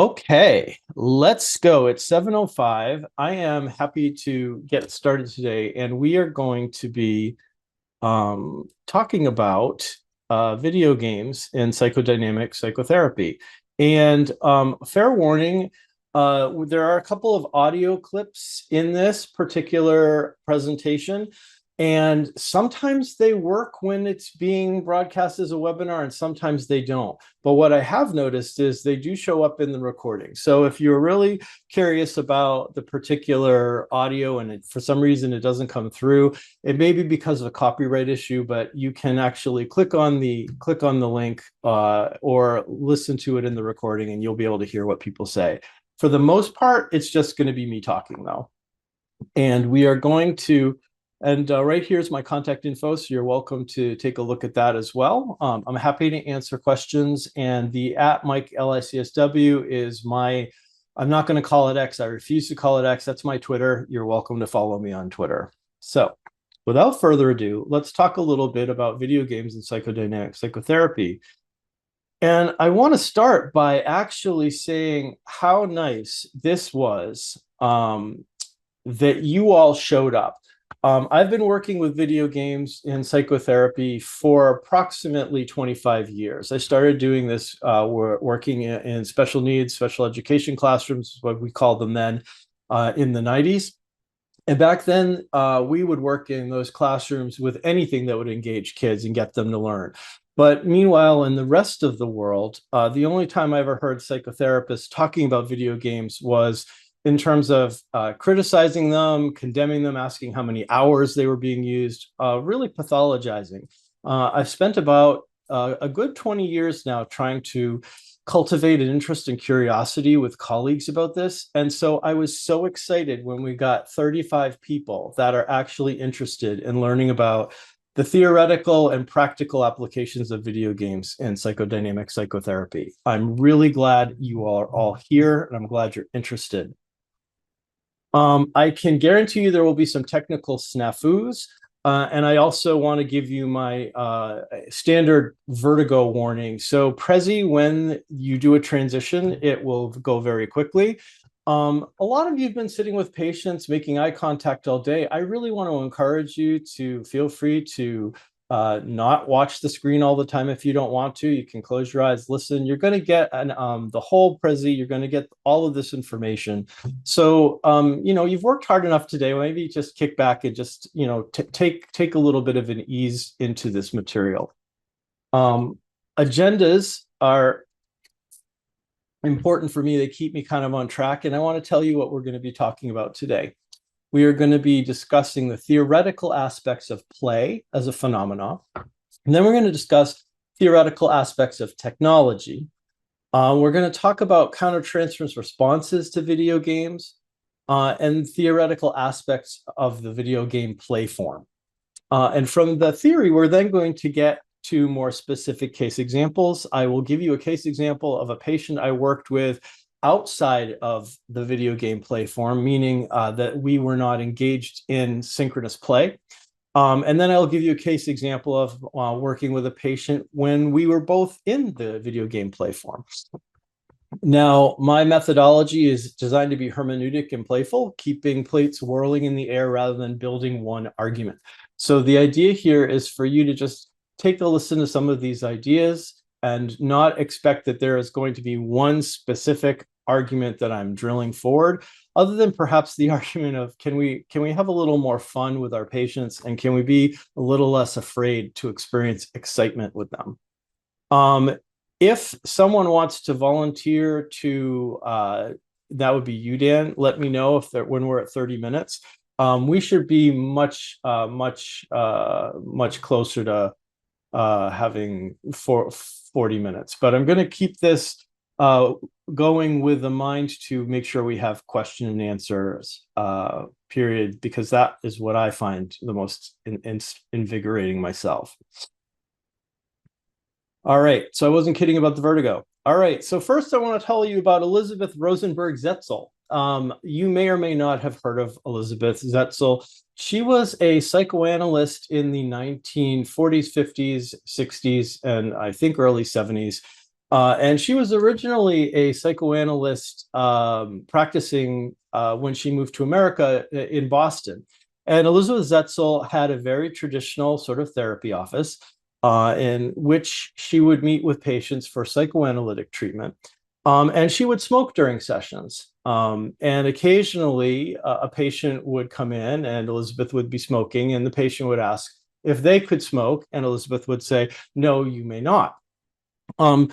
Okay, let's go. It's 7:05. I am happy to get started today, and we are going to be talking about video games and psychodynamic psychotherapy. And fair warning, there are a couple of audio clips in this particular presentation, and sometimes they work when it's being broadcast as a webinar, and sometimes they don't. But what I have noticed is they do show up in the recording. So if you're really curious about the particular audio and for some reason it doesn't come through, it may be because of a copyright issue, but you can actually click on the link or listen to it in the recording, and you'll be able to hear what people say. For the most part, it's just going to be me talking though. And we are going to right here's my contact info, so you're welcome to take a look at that as well. I'm happy to answer questions, and the @MikeLICSW is my, I'm not going to call it X. I refuse to call it X. That's my Twitter. You're welcome to follow me on Twitter. So without further ado, let's talk a little bit about video games and psychodynamic psychotherapy. And I want to start by actually saying how nice this was that you all showed up. I've been working with video games in psychotherapy for approximately 25 years. I started doing this working in special needs, special education classrooms, what we called them then, in the 90s. And back then, we would work in those classrooms with anything that would engage kids and get them to learn. But meanwhile, in the rest of the world, the only time I ever heard psychotherapists talking about video games was in terms of criticizing them, condemning them, asking how many hours they were being used, really pathologizing. I've spent about a good 20 years now trying to cultivate an interest and curiosity with colleagues about this. And so I was so excited when we got 35 people that are actually interested in learning about the theoretical and practical applications of video games and psychodynamic psychotherapy. I'm really glad you are all here, and I'm glad you're interested. I can guarantee you there will be some technical snafus, and I also want to give you my standard vertigo warning. So Prezi, when you do a transition, it will go very quickly. A lot of you have been sitting with patients, making eye contact all day. I really want to encourage you to feel free to not watch the screen all the time if you don't want to. You can close your eyes, listen. You're going to get the whole Prezi. You're going to get all of this information. So, you've worked hard enough today. Maybe just kick back and just, take a little bit of an ease into this material. Agendas are important for me. They keep me kind of on track. And I want to tell you what we're going to be talking about today. We are going to be discussing the theoretical aspects of play as a phenomenon. And then we're going to discuss theoretical aspects of technology. We're going to talk about countertransference responses to video games and theoretical aspects of the video game play form. And from the theory, we're then going to get to more specific case examples. I will give you a case example of a patient I worked with outside of the video game play form, meaning that we were not engaged in synchronous play. And then I'll give you a case example of working with a patient when we were both in the video game play form. Now, my methodology is designed to be hermeneutic and playful, keeping plates whirling in the air rather than building one argument. So the idea here is for you to just take a listen to some of these ideas and not expect that there is going to be one specific argument that I'm drilling forward, other than perhaps the argument of can we have a little more fun with our patients, and can we be a little less afraid to experience excitement with them? If someone wants to volunteer to, that would be you, Dan. Let me know if when we're at 30 minutes. We should be much closer to having 40 minutes, but I'm going to keep this going with the mind to make sure we have question and answers period, because that is what I find the most invigorating myself. All right, so I wasn't kidding about the vertigo. All right, so first I want to tell you about Elizabeth Rosenberg Zetzel. You may or may not have heard of Elizabeth Zetzel. She was a psychoanalyst in the 1940s, 50s, 60s, and I think early 70s. And she was originally a psychoanalyst practicing when she moved to America in Boston. And Elizabeth Zetzel had a very traditional sort of therapy office in which she would meet with patients for psychoanalytic treatment. And she would smoke during sessions. And occasionally a patient would come in and Elizabeth would be smoking, and the patient would ask if they could smoke, and Elizabeth would say, "No, you may not." Um,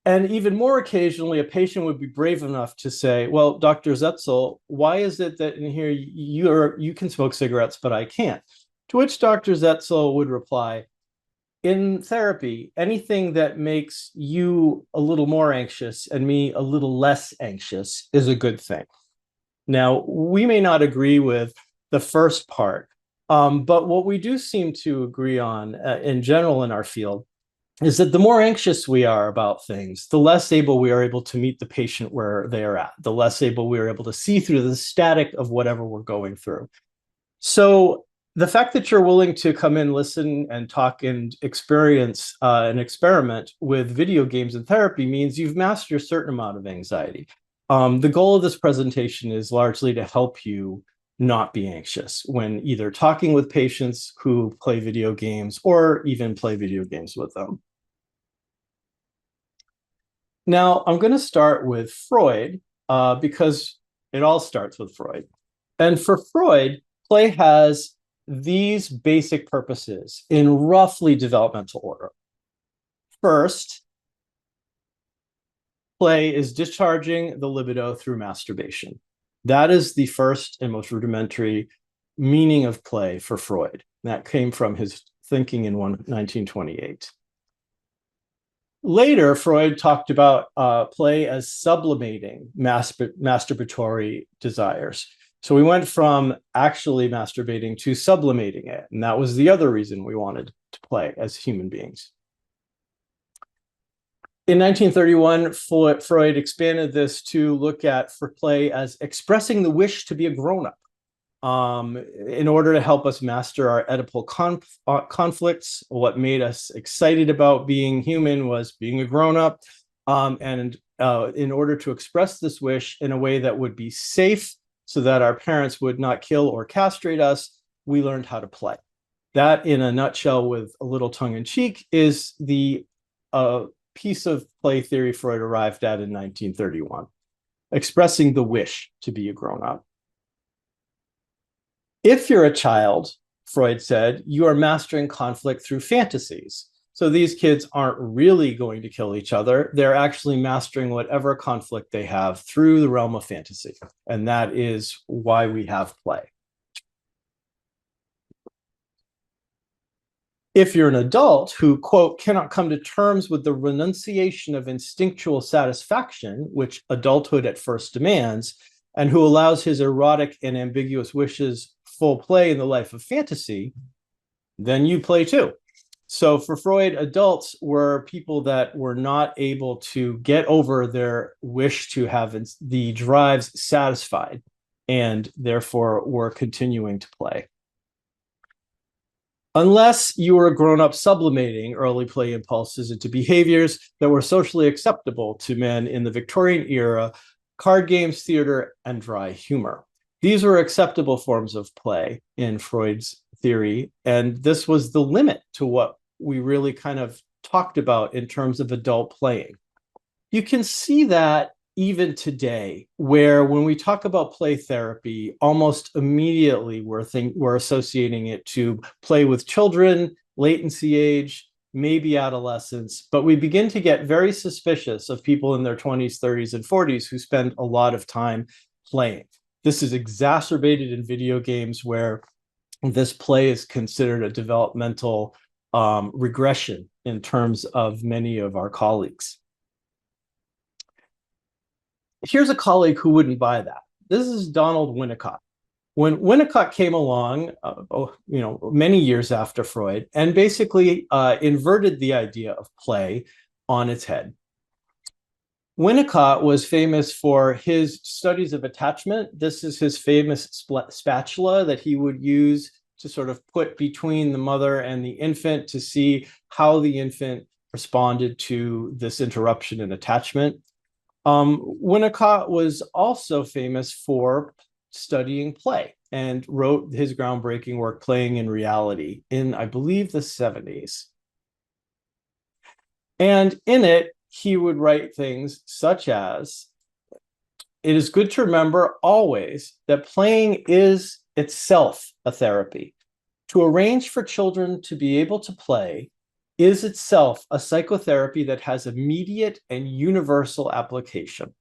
and even more occasionally, a patient would be brave enough to say, "Well, Dr. Zetzel, why is it that in here you can smoke cigarettes, but I can't?" To which Dr. Zetzel would reply, "In therapy, anything that makes you a little more anxious and me a little less anxious is a good thing." Now, we may not agree with the first part, but what we do seem to agree on in general in our field is that the more anxious we are about things, the less able we are able to meet the patient where they are at, the less able we are able to see through the static of whatever we're going through. So the fact that you're willing to come in, listen, and talk and experience an experiment with video games and therapy means you've mastered a certain amount of anxiety. The goal of this presentation is largely to help you not be anxious when either talking with patients who play video games or even play video games with them. Now, I'm going to start with Freud because it all starts with Freud. And for Freud, play has these basic purposes in roughly developmental order. First, play is discharging the libido through masturbation. That is the first and most rudimentary meaning of play for Freud. That came from his thinking in 1928. Later, Freud talked about play as sublimating masturbatory desires. So we went from actually masturbating to sublimating it. And that was the other reason we wanted to play as human beings. In 1931, Freud expanded this to look at for play as expressing the wish to be a grown-up. In order to help us master our Oedipal conflicts. What made us excited about being human was being a grown-up. And in order to express this wish in a way that would be safe so that our parents would not kill or castrate us, we learned how to play. That, in a nutshell, with a little tongue-in-cheek, is the piece of play theory Freud arrived at in 1931, expressing the wish to be a grown-up. If you're a child, Freud said, you are mastering conflict through fantasies. So these kids aren't really going to kill each other. They're actually mastering whatever conflict they have through the realm of fantasy. And that is why we have play. If you're an adult who, quote, cannot come to terms with the renunciation of instinctual satisfaction, which adulthood at first demands, and who allows his erotic and ambiguous wishes full play in the life of fantasy, then you play too. So for Freud, adults were people that were not able to get over their wish to have the drives satisfied, and therefore were continuing to play. Unless you were a grown-up sublimating early play impulses into behaviors that were socially acceptable to men in the Victorian era, card games, theater, and dry humor. These were acceptable forms of play in Freud's theory, and this was the limit to what we really kind of talked about in terms of adult playing. You can see that even today, where when we talk about play therapy, almost immediately we're associating it to play with children, latency age, maybe adolescents, but we begin to get very suspicious of people in their 20s, 30s, and 40s who spend a lot of time playing. This is exacerbated in video games where this play is considered a developmental regression in terms of many of our colleagues. Here's a colleague who wouldn't buy that. This is Donald Winnicott. When Winnicott came along, many years after Freud, and basically inverted the idea of play on its head. Winnicott was famous for his studies of attachment. This is his famous spatula that he would use to sort of put between the mother and the infant to see how the infant responded to this interruption in attachment. Winnicott was also famous for studying play and wrote his groundbreaking work, Playing in Reality, in, I believe, the 70s. And in it, he would write things such as, it is good to remember always that playing is itself a therapy. To arrange for children to be able to play is itself a psychotherapy that has immediate and universal application.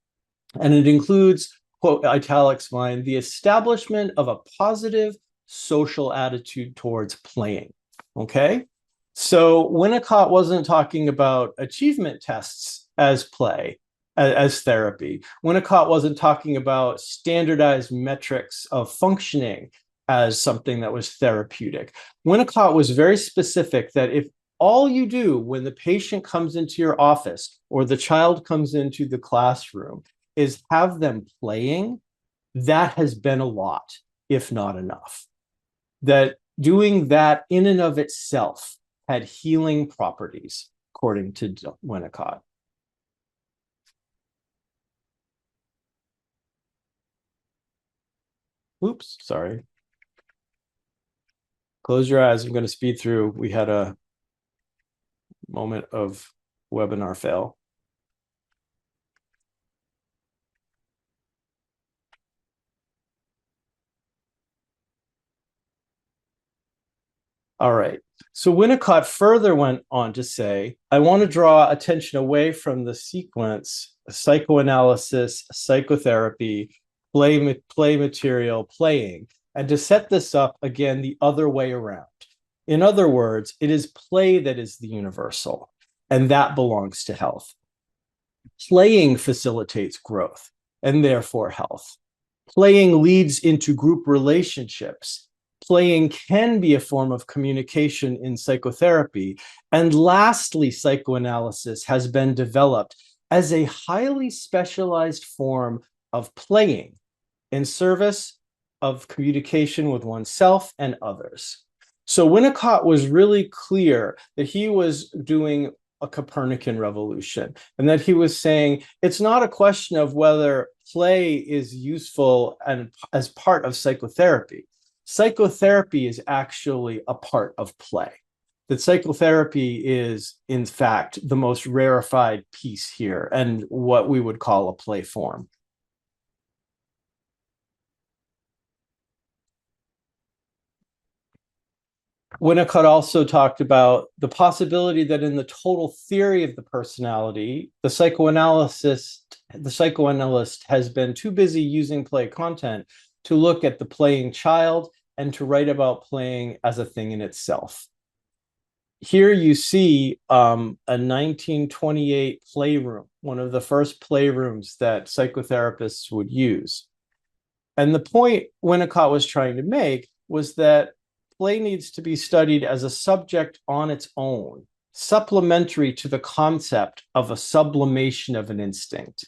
And it includes, quote, italics mine, the establishment of a positive social attitude towards playing. Okay? So Winnicott wasn't talking about achievement tests as play, as therapy. Winnicott wasn't talking about standardized metrics of functioning as something that was therapeutic. Winnicott was very specific that if all you do when the patient comes into your office or the child comes into the classroom is have them playing, that has been a lot, if not enough. That doing that in and of itself had healing properties, according to Winnicott. Oops, sorry. Close your eyes. I'm going to speed through. We had a moment of webinar fail. All right. So Winnicott further went on to say, I want to draw attention away from the sequence psychoanalysis, psychotherapy, play material, playing, and to set this up again the other way around. In other words, it is play that is the universal, and that belongs to health. Playing facilitates growth and therefore health. Playing leads into group relationships. Playing can be a form of communication in psychotherapy. And lastly, psychoanalysis has been developed as a highly specialized form of playing in service of communication with oneself and others. So Winnicott was really clear that he was doing a Copernican revolution and that he was saying it's not a question of whether play is useful and as part of psychotherapy. Psychotherapy is actually a part of play. That psychotherapy is, in fact, the most rarefied piece here and what we would call a play form. Winnicott also talked about the possibility that in the total theory of the personality, the psychoanalyst has been too busy using play content to look at the playing child and to write about playing as a thing in itself. Here you see a 1928 playroom, one of the first playrooms that psychotherapists would use. And the point Winnicott was trying to make was that play needs to be studied as a subject on its own, supplementary to the concept of a sublimation of an instinct.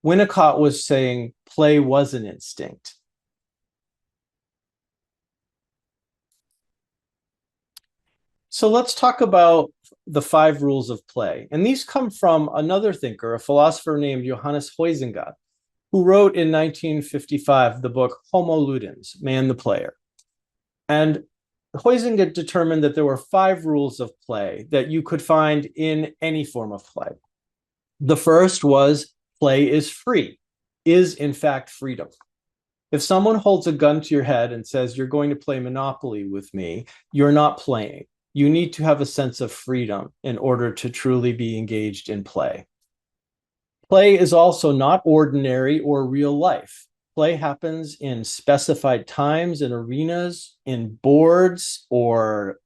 Winnicott was saying play was an instinct. So let's talk about the 5 rules of play. And these come from another thinker, a philosopher named Johannes Huizinga, who wrote in 1955 the book Homo Ludens, Man the Player. And Huizinga determined that there were 5 rules of play that you could find in any form of play. The first was play is free, is in fact freedom. If someone holds a gun to your head and says, you're going to play Monopoly with me, you're not playing. You need to have a sense of freedom in order to truly be engaged in play. Play is also not ordinary or real life. Play happens in specified times and arenas, in boards or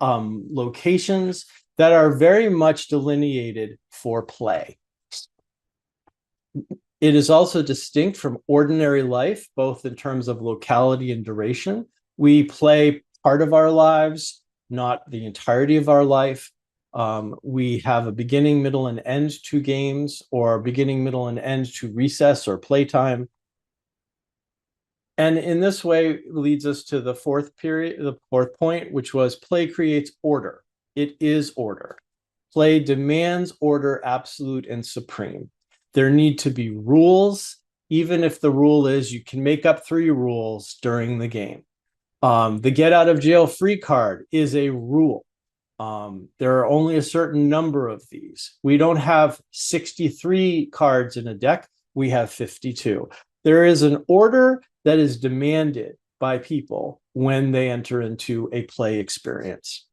locations that are very much delineated for play. It is also distinct from ordinary life, both in terms of locality and duration. We play part of our lives, not the entirety of our life. We have a beginning, middle, and end to games, or beginning, middle, and end to recess or playtime. And in this way leads us to the 4th point, which was play creates order. It is order. Play demands order absolute and supreme. There need to be rules, even if the rule is you can make up 3 rules during the game. The get out of jail free card is a rule. There are only a certain number of these. We don't have 63 cards in a deck. We have 52. There is an order that is demanded by people when they enter into a play experience.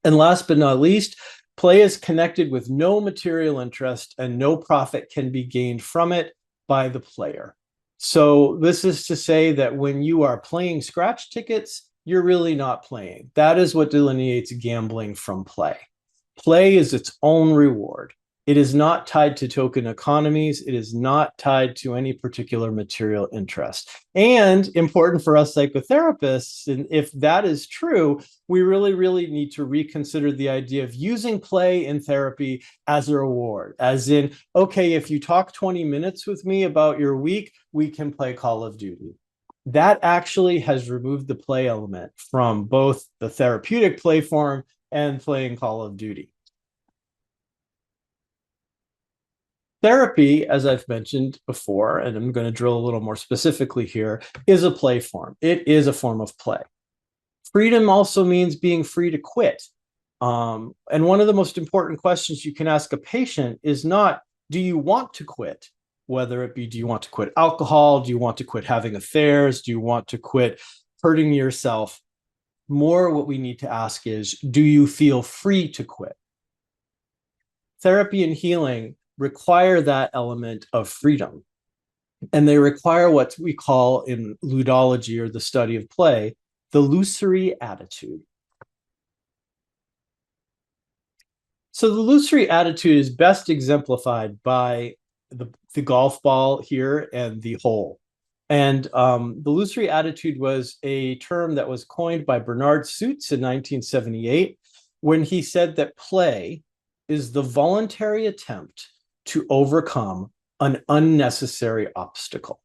And last but not least, play is connected with no material interest and no profit can be gained from it by the player. So this is to say that when you are playing scratch tickets, you're really not playing. That is what delineates gambling from play. Play is its own reward. It is not tied to token economies. It is not tied to any particular material interest. And important for us psychotherapists, and if that is true, we really need to reconsider the idea of using play in therapy as a reward, as in, okay, if you talk 20 minutes with me about your week, we can play Call of Duty. That actually has removed the play element from both the therapeutic play form and playing Call of Duty. Therapy, as I've mentioned before, and I'm going to drill a little more specifically here, is a play form. It is a form of play. Freedom also means being free to quit. And one of the most important questions you can ask a patient is not, do you want to quit? Whether it be, do you want to quit alcohol? Do you want to quit having affairs? Do you want to quit hurting yourself? More, what we need to ask is, do you feel free to quit? Therapy and healing require that element of freedom. And they require what we call in ludology, or the study of play, the illusory attitude. So the illusory attitude is best exemplified by the golf ball here and the hole. And the illusory attitude was a term that was coined by Bernard Suits in 1978, when he said that play is the voluntary attempt to overcome an unnecessary obstacle.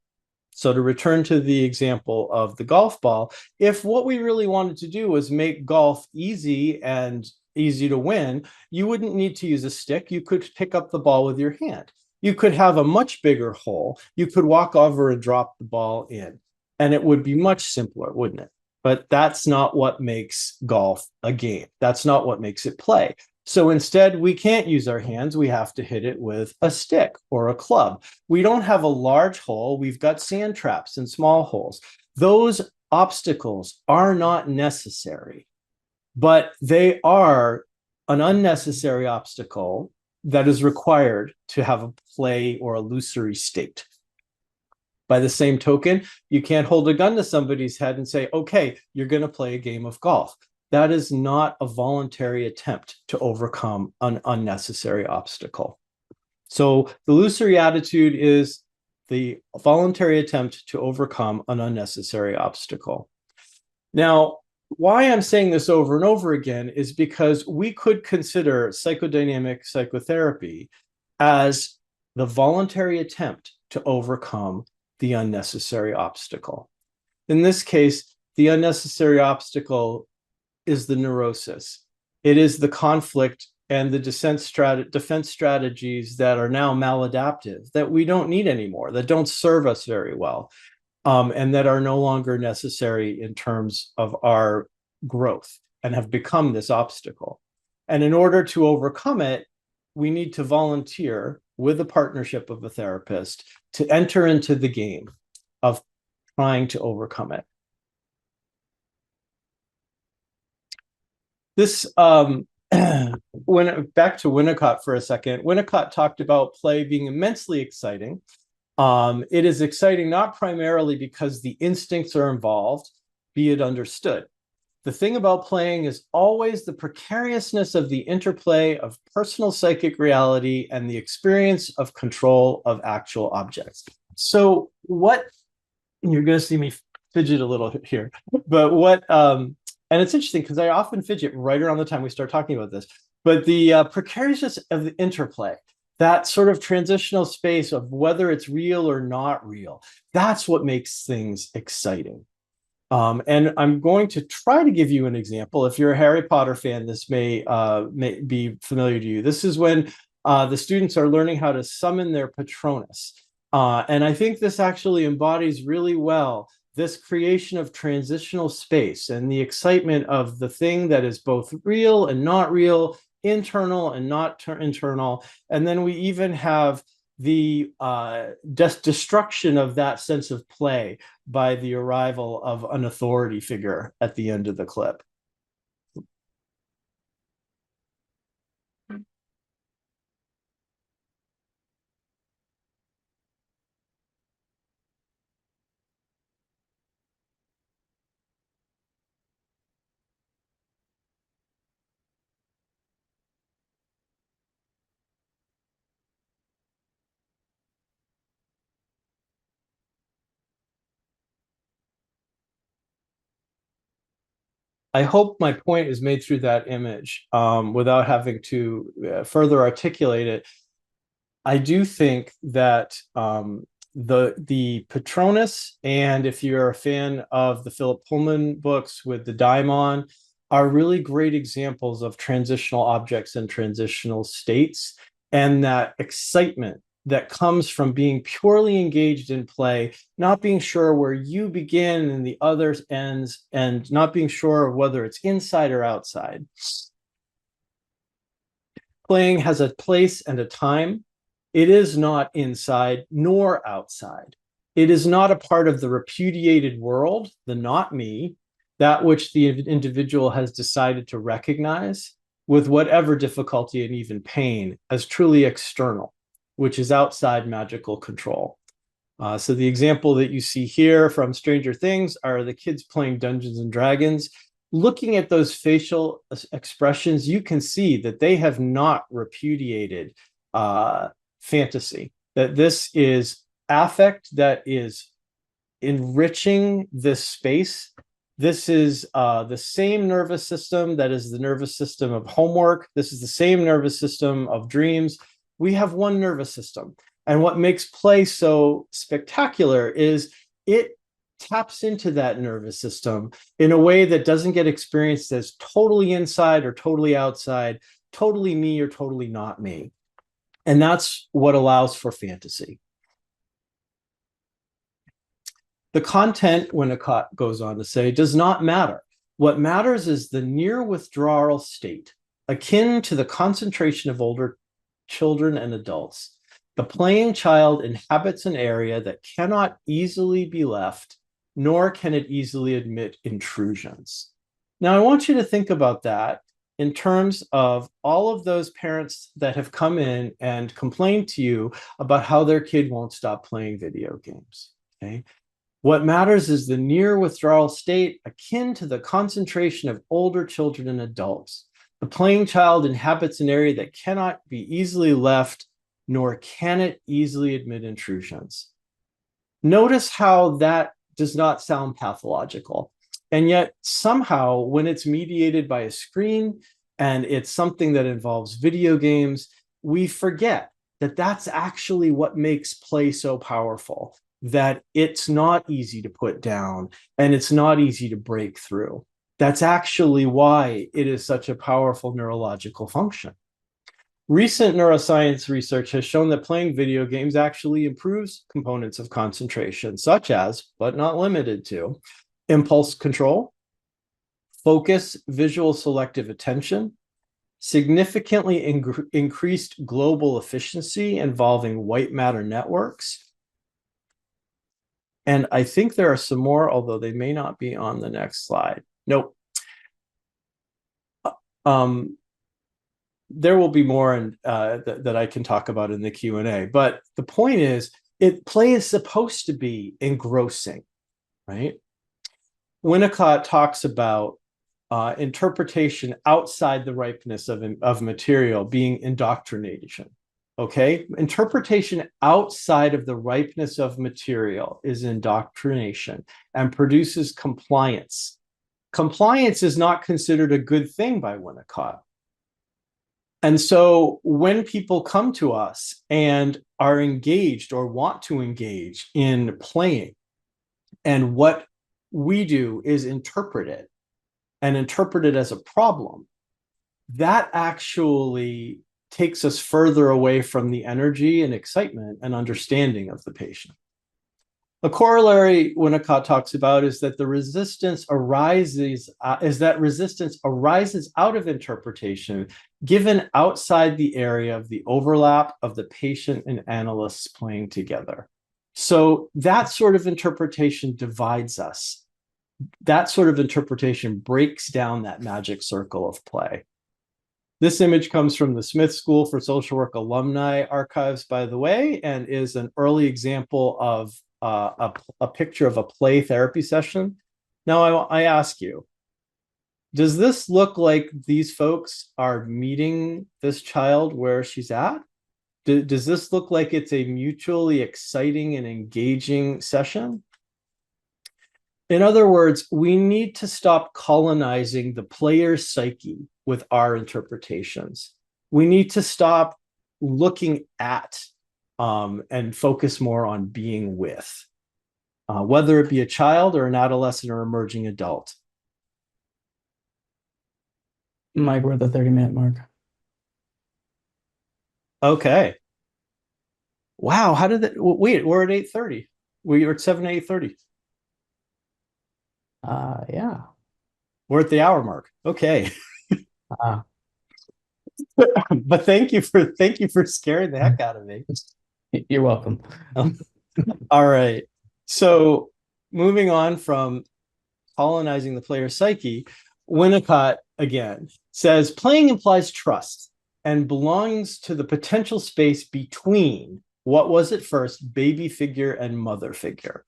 So to return to the example of the golf ball, if what we really wanted to do was make golf easy and easy to win, you wouldn't need to use a stick. You could pick up the ball with your hand. You could have a much bigger hole. You could walk over and drop the ball in, and it would be much simpler, wouldn't it? But that's not what makes golf a game. That's not what makes it play. So instead, we can't use our hands. We have to hit it with a stick or a club. We don't have a large hole. We've got sand traps and small holes. Those obstacles are not necessary, but they are an unnecessary obstacle that is required to have a play or illusory state. By the same token, you can't hold a gun to somebody's head and say, okay, you're going to play a game of golf. That is not a voluntary attempt to overcome an unnecessary obstacle. So the illusory attitude is the voluntary attempt to overcome an unnecessary obstacle. Now, why I'm saying this over and over again is because we could consider psychodynamic psychotherapy as the voluntary attempt to overcome the unnecessary obstacle. In this case, the unnecessary obstacle is the neurosis. It is the conflict and the defense strategies that are now maladaptive, that we don't need anymore, that don't serve us very well, and that are no longer necessary in terms of our growth and have become this obstacle. And in order to overcome it, we need to volunteer with the partnership of a therapist to enter into the game of trying to overcome it. This, when back to Winnicott for a second, Winnicott talked about play being immensely exciting. It is exciting not primarily because the instincts are involved, be it understood. The thing about playing is always the precariousness of the interplay of personal psychic reality and the experience of control of actual objects. So what, you're going to see me fidget a little here, but what, and it's interesting because I often fidget right around the time we start talking about this, but the precariousness of the interplay, that sort of transitional space of whether it's real or not real, that's what makes things exciting. And I'm going to try to give you an example. If you're a Harry Potter fan, this may be familiar to you. This is when the students are learning how to summon their Patronus. And I think this actually embodies really well this creation of transitional space and the excitement of the thing that is both real and not real, internal and not internal. And then we even have the destruction of that sense of play by the arrival of an authority figure at the end of the clip. I hope my point is made through that image without having to further articulate it. I do think that the Patronus, and if you're a fan of the Philip Pullman books with the daimon, are really great examples of transitional objects and transitional states, and that excitement that comes from being purely engaged in play, not being sure where you begin and the other ends, and not being sure of whether it's inside or outside. Playing has a place and a time. It is not inside nor outside. It is not a part of the repudiated world, the not me, that which the individual has decided to recognize with whatever difficulty and even pain as truly external, which is outside magical control. So the example that you see here from Stranger Things are the kids playing Dungeons and Dragons. Looking at those facial expressions, you can see that they have not repudiated fantasy, that this is affect that is enriching this space. This is the same nervous system that is the nervous system of homework. This is the same nervous system of dreams. We have one nervous system. And what makes play so spectacular is it taps into that nervous system in a way that doesn't get experienced as totally inside or totally outside, totally me or totally not me. And that's what allows for fantasy. The content, Winnicott goes on to say, does not matter. What matters is the near withdrawal state, akin to the concentration of older children and adults. The playing child inhabits an area that cannot easily be left, nor can it easily admit intrusions. Now, I want you to think about that in terms of all of those parents that have come in and complained to you about how their kid won't stop playing video games. Okay. What matters is the near withdrawal state akin to the concentration of older children and adults. The playing child inhabits an area that cannot be easily left, nor can it easily admit intrusions. Notice how that does not sound pathological. And yet somehow when it's mediated by a screen and it's something that involves video games, we forget that that's actually what makes play so powerful, that it's not easy to put down and it's not easy to break through. That's actually why it is such a powerful neurological function. Recent neuroscience research has shown that playing video games actually improves components of concentration, such as, but not limited to, impulse control, focus, visual selective attention, significantly increased global efficiency involving white matter networks. And I think there are some more, although they may not be on the next slide. Nope. There will be more that I can talk about in the Q&A. But the point is, play is supposed to be engrossing, right? Winnicott talks about interpretation outside the ripeness of material being indoctrination. Okay, interpretation outside of the ripeness of material is indoctrination and produces compliance. Compliance is not considered a good thing by Winnicott. And so when people come to us and are engaged or want to engage in playing, and what we do is interpret it and interpret it as a problem, that actually takes us further away from the energy and excitement and understanding of the patient. A corollary Winnicott talks about is that resistance arises out of interpretation given outside the area of the overlap of the patient and analysts playing together. So that sort of interpretation divides us. That sort of interpretation breaks down that magic circle of play. This image comes from the Smith School for Social Work alumni archives, by the way, and is an early example of a picture of a play therapy session. Now, I ask you, does this look like these folks are meeting this child where she's at? Does this look like it's a mutually exciting and engaging session? In other words, we need to stop colonizing the player's psyche with our interpretations. We need to stop looking at and focus more on being with, whether it be a child or an adolescent or emerging adult. Mike, we're at the 30-minute mark. Okay. Wow, how did that? Wait, we're at 8:30. We were at 7 to 8:30. Yeah. We're at the hour mark. Okay. Uh, But thank you for scaring the heck out of me. You're welcome. All right. So moving on from colonizing the player's psyche, Winnicott again says playing implies trust and belongs to the potential space between what was at first baby figure and mother figure.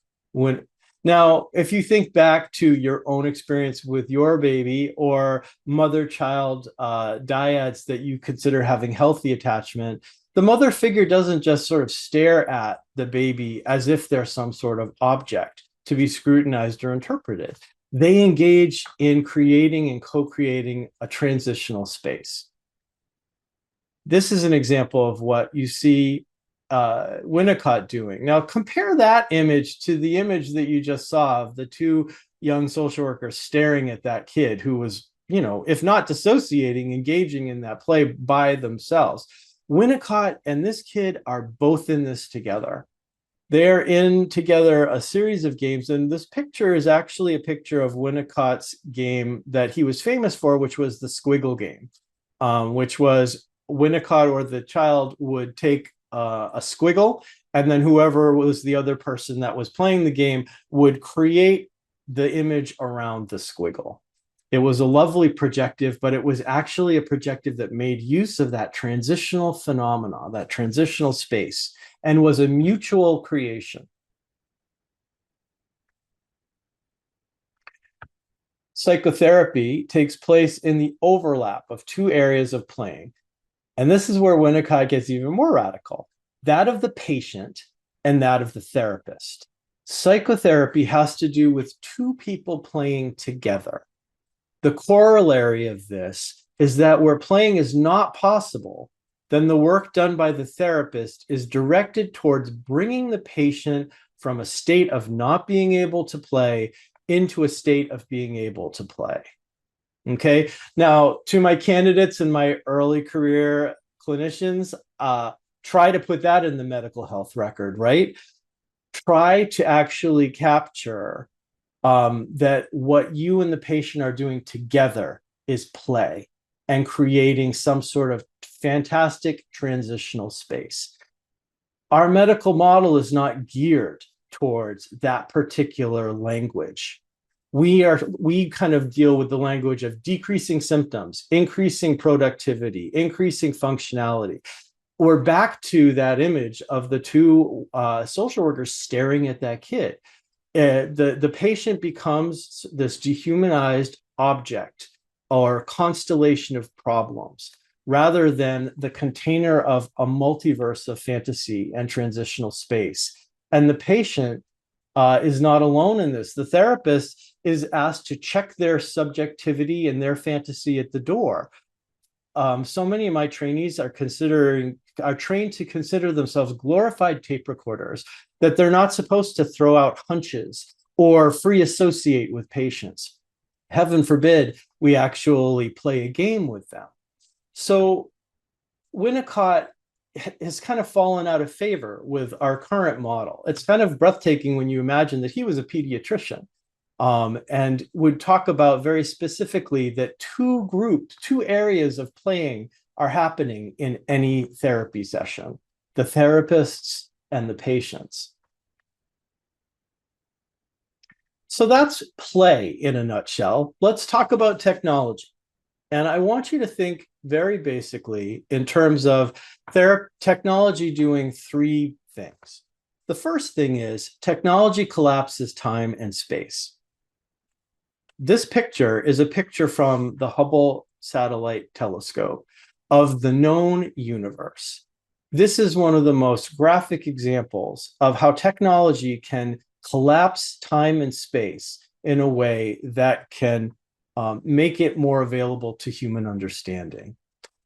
Now, if you think back to your own experience with your baby or mother-child dyads that you consider having healthy attachment, the mother figure doesn't just sort of stare at the baby as if they're some sort of object to be scrutinized or interpreted. They engage in creating and co-creating a transitional space. This is an example of what you see Winnicott doing. Now, compare that image to the image that you just saw of the two young social workers staring at that kid who was, if not dissociating, engaging in that play by themselves. Winnicott and this kid are both in this together. They're in together a series of games, and this picture is actually a picture of Winnicott's game that he was famous for, which was the squiggle game, which was Winnicott or the child would take a squiggle, and then whoever was the other person that was playing the game would create the image around the squiggle. It was a lovely projective, but it was actually a projective that made use of that transitional phenomena, that transitional space, and was a mutual creation. Psychotherapy takes place in the overlap of two areas of playing. And this is where Winnicott gets even more radical, that of the patient and that of the therapist. Psychotherapy has to do with two people playing together. The corollary of this is that where playing is not possible, then the work done by the therapist is directed towards bringing the patient from a state of not being able to play into a state of being able to play. Okay. Now, to my candidates and my early career clinicians, try to put that in the medical health record, right? Try to actually capture that what you and the patient are doing together is play and creating some sort of fantastic transitional space. Our medical model is not geared towards that particular language. We kind of deal with the language of decreasing symptoms, increasing productivity, increasing functionality. We're back to that image of the two social workers staring at that kid. The patient becomes this dehumanized object or constellation of problems rather than the container of a multiverse of fantasy and transitional space. And the patient is not alone in this. The therapist is asked to check their subjectivity and their fantasy at the door. So many of my trainees are trained to consider themselves glorified tape recorders, that they're not supposed to throw out hunches or free associate with patients. Heaven forbid we actually play a game with them. So Winnicott has kind of fallen out of favor with our current model. It's kind of breathtaking when you imagine that he was a pediatrician, and would talk about very specifically that two areas of playing are happening in any therapy session: the therapists and the patients. So that's play in a nutshell. Let's talk about technology. And I want you to think very basically in terms of technology doing three things. The first thing is technology collapses time and space. This picture is a picture from the Hubble Satellite Telescope of the known universe. This is one of the most graphic examples of how technology can collapse time and space in a way that can make it more available to human understanding.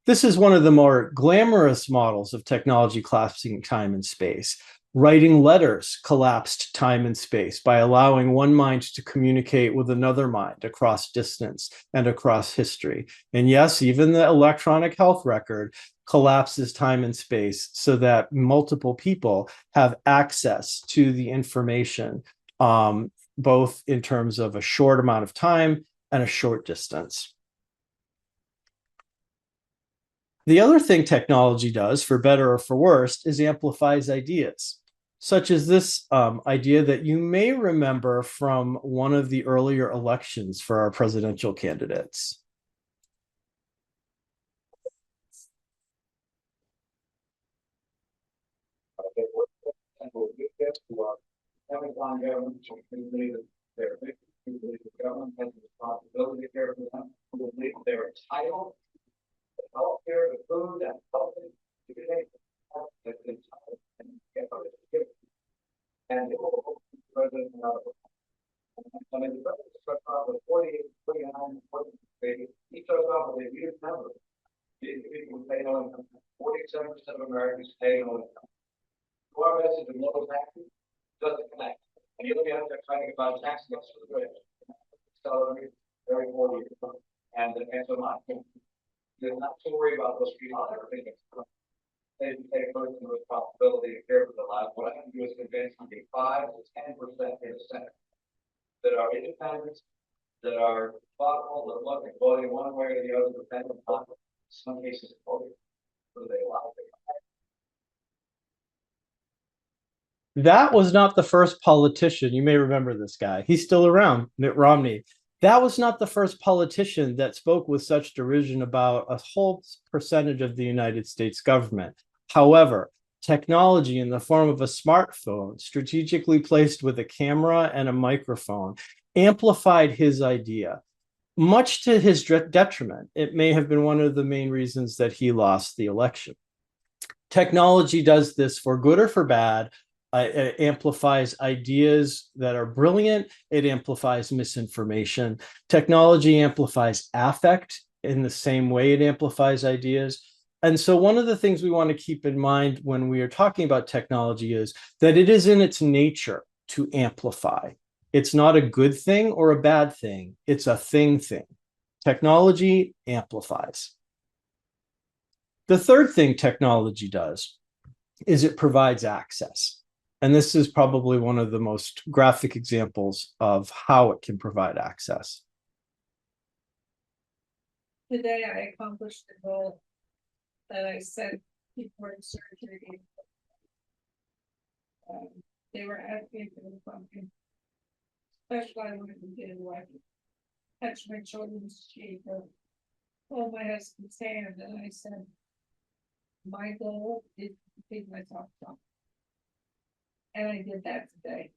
This is one of the more glamorous models of technology collapsing time and space. Writing letters collapsed time and space by allowing one mind to communicate with another mind across distance and across history. And yes, even the electronic health record collapses time and space so that multiple people have access to the information, both in terms of a short amount of time and a short distance. The other thing technology does, for better or for worse, is amplifies ideas, such as this idea that you may remember from one of the earlier elections for our presidential candidates. Amazon government believe that they're victims, who believe the government has a responsibility to care for them, who believe they're entitled to health care, to food, and health, to get entitled and get and the president I mean, the president starts off with 48, 49, 40, he starts off with a huge number. People pay no income. 47% of Americans pay no income. To our message of low taxes doesn't connect. And you'll be out there fighting about tax cuts for the rich. Salary, very poor years. And so much. You're not too worried about those people. Everything is they take personal responsibility and care for the lives. What I can do is convince maybe 5 to 10% in the Senate that are independent, that are thoughtful, that look at voting one way or the other, depending on some cases voting whether they allow it. That was not the first politician. You may remember this guy. He's still around, Mitt Romney. That was not the first politician that spoke with such derision about a whole percentage of the United States government. However, technology in the form of a smartphone, strategically placed with a camera and a microphone, amplified his idea. Much to his detriment, it may have been one of the main reasons that he lost the election. Technology does this for good or for bad. It amplifies ideas that are brilliant. It amplifies misinformation. Technology amplifies affect in the same way it amplifies ideas. And so one of the things we want to keep in mind when we are talking about technology is that it is in its nature to amplify. It's not a good thing or a bad thing. It's a thing. Technology amplifies. The third thing technology does is it provides access. And this is probably one of the most graphic examples of how it can provide access. Today I accomplished the goal that I set before surgery. They were asking for something special I wanted to do, like touch my children's cheek or hold my husband's hand, and I said, my goal is to take myself off. And I did that today.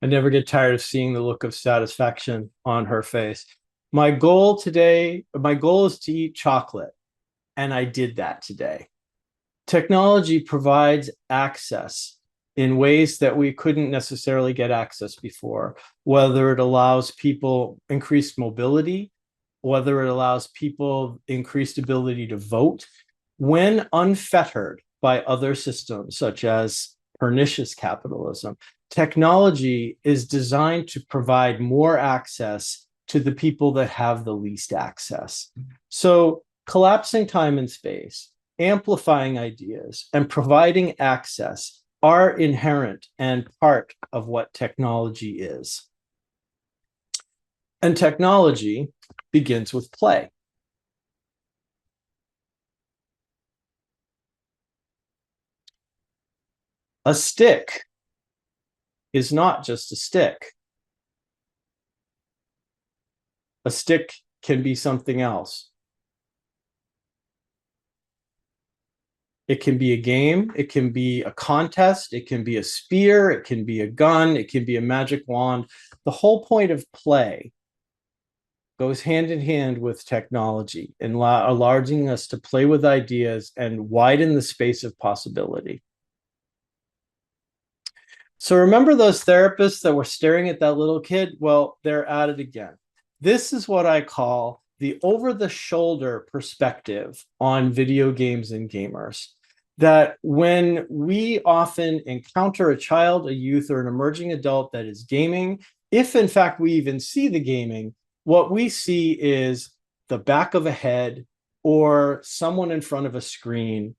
I never get tired of seeing the look of satisfaction on her face. My goal is to eat chocolate, and I did that today. Technology provides access in ways that we couldn't necessarily get access before, whether it allows people increased mobility, whether it allows people increased ability to vote, when unfettered by other systems such as pernicious capitalism. Technology is designed to provide more access to the people that have the least access. So collapsing time and space, amplifying ideas, and providing access are inherent and part of what technology is. And technology begins with play. A stick is not just a stick. A stick can be something else. It can be a game, it can be a contest, it can be a spear, it can be a gun, it can be a magic wand. The whole point of play goes hand in hand with technology and allowing us to play with ideas and widen the space of possibility. So remember those therapists that were staring at that little kid? Well, they're at it again. This is what I call the over-the-shoulder perspective on video games and gamers. That when we often encounter a child, a youth, or an emerging adult that is gaming, if in fact we even see the gaming, what we see is the back of a head or someone in front of a screen.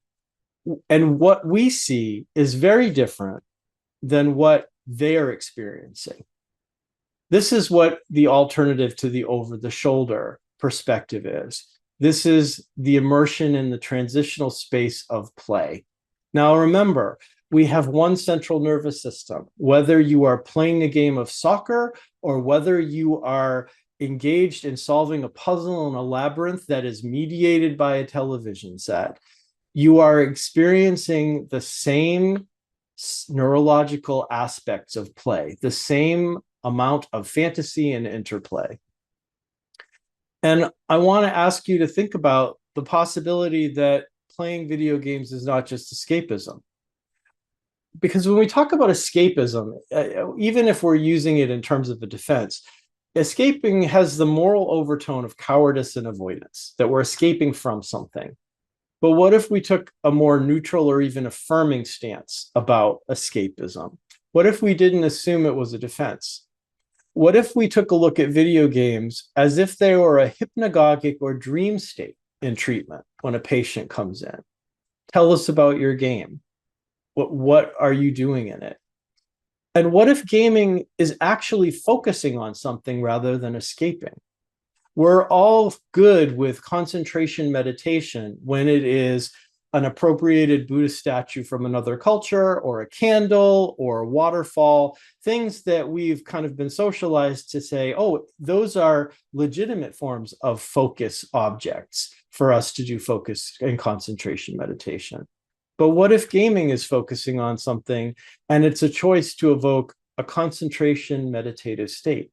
And what we see is very different than what they are experiencing. This is what the alternative to the over-the-shoulder perspective is. This is the immersion in the transitional space of play. Now, remember, we have one central nervous system. Whether you are playing a game of soccer or whether you are engaged in solving a puzzle in a labyrinth that is mediated by a television set, you are experiencing the same neurological aspects of play, the same amount of fantasy and interplay. And I want to ask you to think about the possibility that playing video games is not just escapism. Because when we talk about escapism, even if we're using it in terms of a defense, escaping has the moral overtone of cowardice and avoidance, that we're escaping from something. But what if we took a more neutral or even affirming stance about escapism? What if we didn't assume it was a defense? What if we took a look at video games as if they were a hypnagogic or dream state in treatment when a patient comes in? Tell us about your game. What are you doing in it? And what if gaming is actually focusing on something rather than escaping? We're all good with concentration meditation when it is an appropriated Buddhist statue from another culture, or a candle, or a waterfall, things that we've kind of been socialized to say, oh, those are legitimate forms of focus objects for us to do focus and concentration meditation. But what if gaming is focusing on something and it's a choice to evoke a concentration meditative state?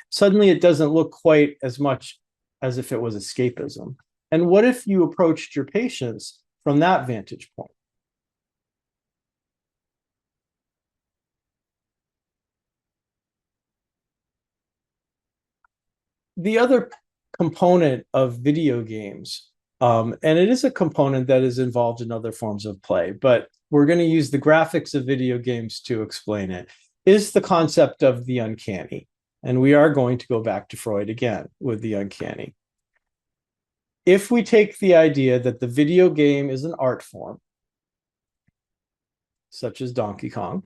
Suddenly it doesn't look quite as much as if it was escapism. And what if you approached your patients from that vantage point? The other component of video games, and it is a component that is involved in other forms of play, but we're going to use the graphics of video games to explain it, is the concept of the uncanny. And we are going to go back to Freud again with the uncanny. If we take the idea that the video game is an art form, such as Donkey Kong,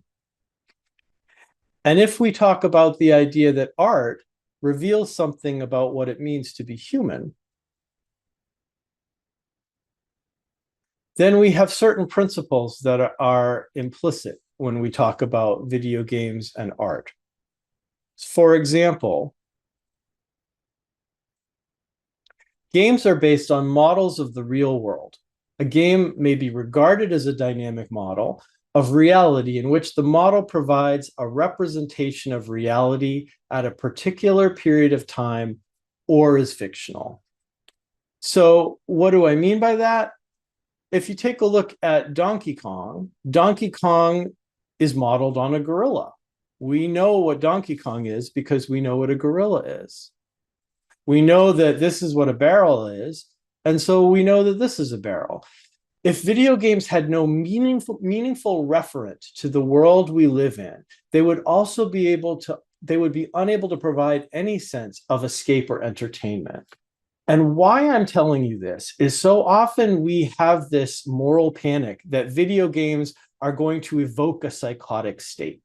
and if we talk about the idea that art reveals something about what it means to be human, then we have certain principles that are implicit when we talk about video games and art. For example, games are based on models of the real world. A game may be regarded as a dynamic model, of reality in which the model provides a representation of reality at a particular period of time or is fictional. So what do I mean by that? If you take a look at Donkey Kong is modeled on a gorilla. We know what Donkey Kong is because we know what a gorilla is. We know that this is what a barrel is, and so we know that this is a barrel. If video games had no meaningful referent to the world we live in, they would be unable to provide any sense of escape or entertainment. And why I'm telling you this is so often we have this moral panic that video games are going to evoke a psychotic state,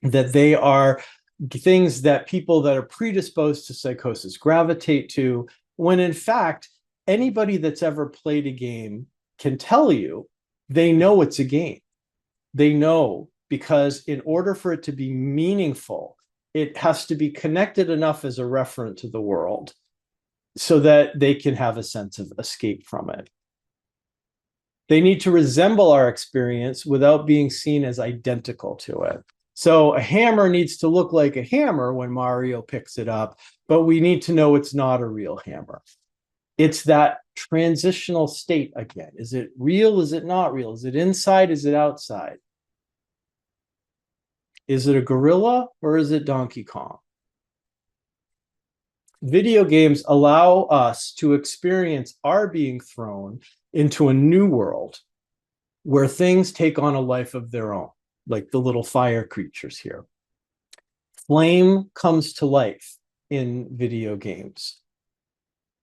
that they are things that people that are predisposed to psychosis gravitate to, when in fact, anybody that's ever played a game can tell you they know it's a game. They know, because in order for it to be meaningful, it has to be connected enough as a referent to the world so that they can have a sense of escape from it. They need to resemble our experience without being seen as identical to it. So a hammer needs to look like a hammer when Mario picks it up, but we need to know it's not a real hammer. It's that transitional state again. Is it real? Is it not real? Is it inside? Is it outside? Is it a gorilla or is it Donkey Kong? Video games allow us to experience our being thrown into a new world where things take on a life of their own, like the little fire creatures here. Flame comes to life in video games.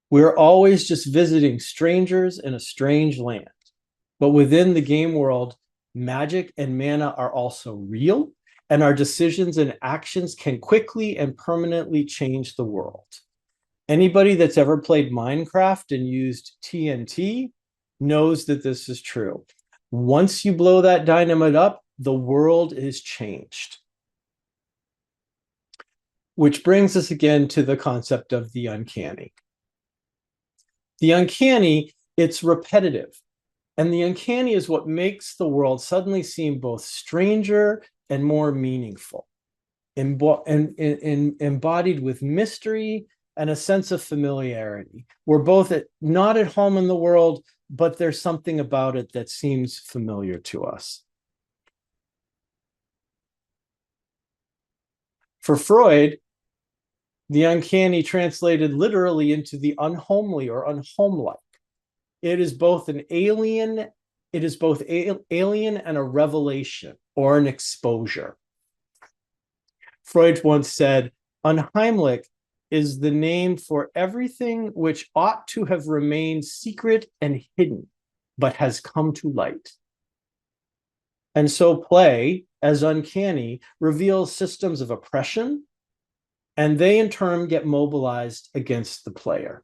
We're always just visiting strangers in a strange land. But within the game world, magic and mana are also real, and our decisions and actions can quickly and permanently change the world. Anybody that's ever played Minecraft and used TNT knows that this is true. Once you blow that dynamite up, the world is changed. Which brings us again to the concept of the uncanny. The uncanny, it's repetitive. And the uncanny is what makes the world suddenly seem both stranger and more meaningful, embodied with mystery and a sense of familiarity. We're both not at home in the world, but there's something about it that seems familiar to us. For Freud, the uncanny translated literally into the unhomely or unhomelike. It is both alien and a revelation or an exposure. Freud once said, unheimlich is the name for everything which ought to have remained secret and hidden, but has come to light. And so play, as uncanny, reveals systems of oppression, and they in turn get mobilized against the player.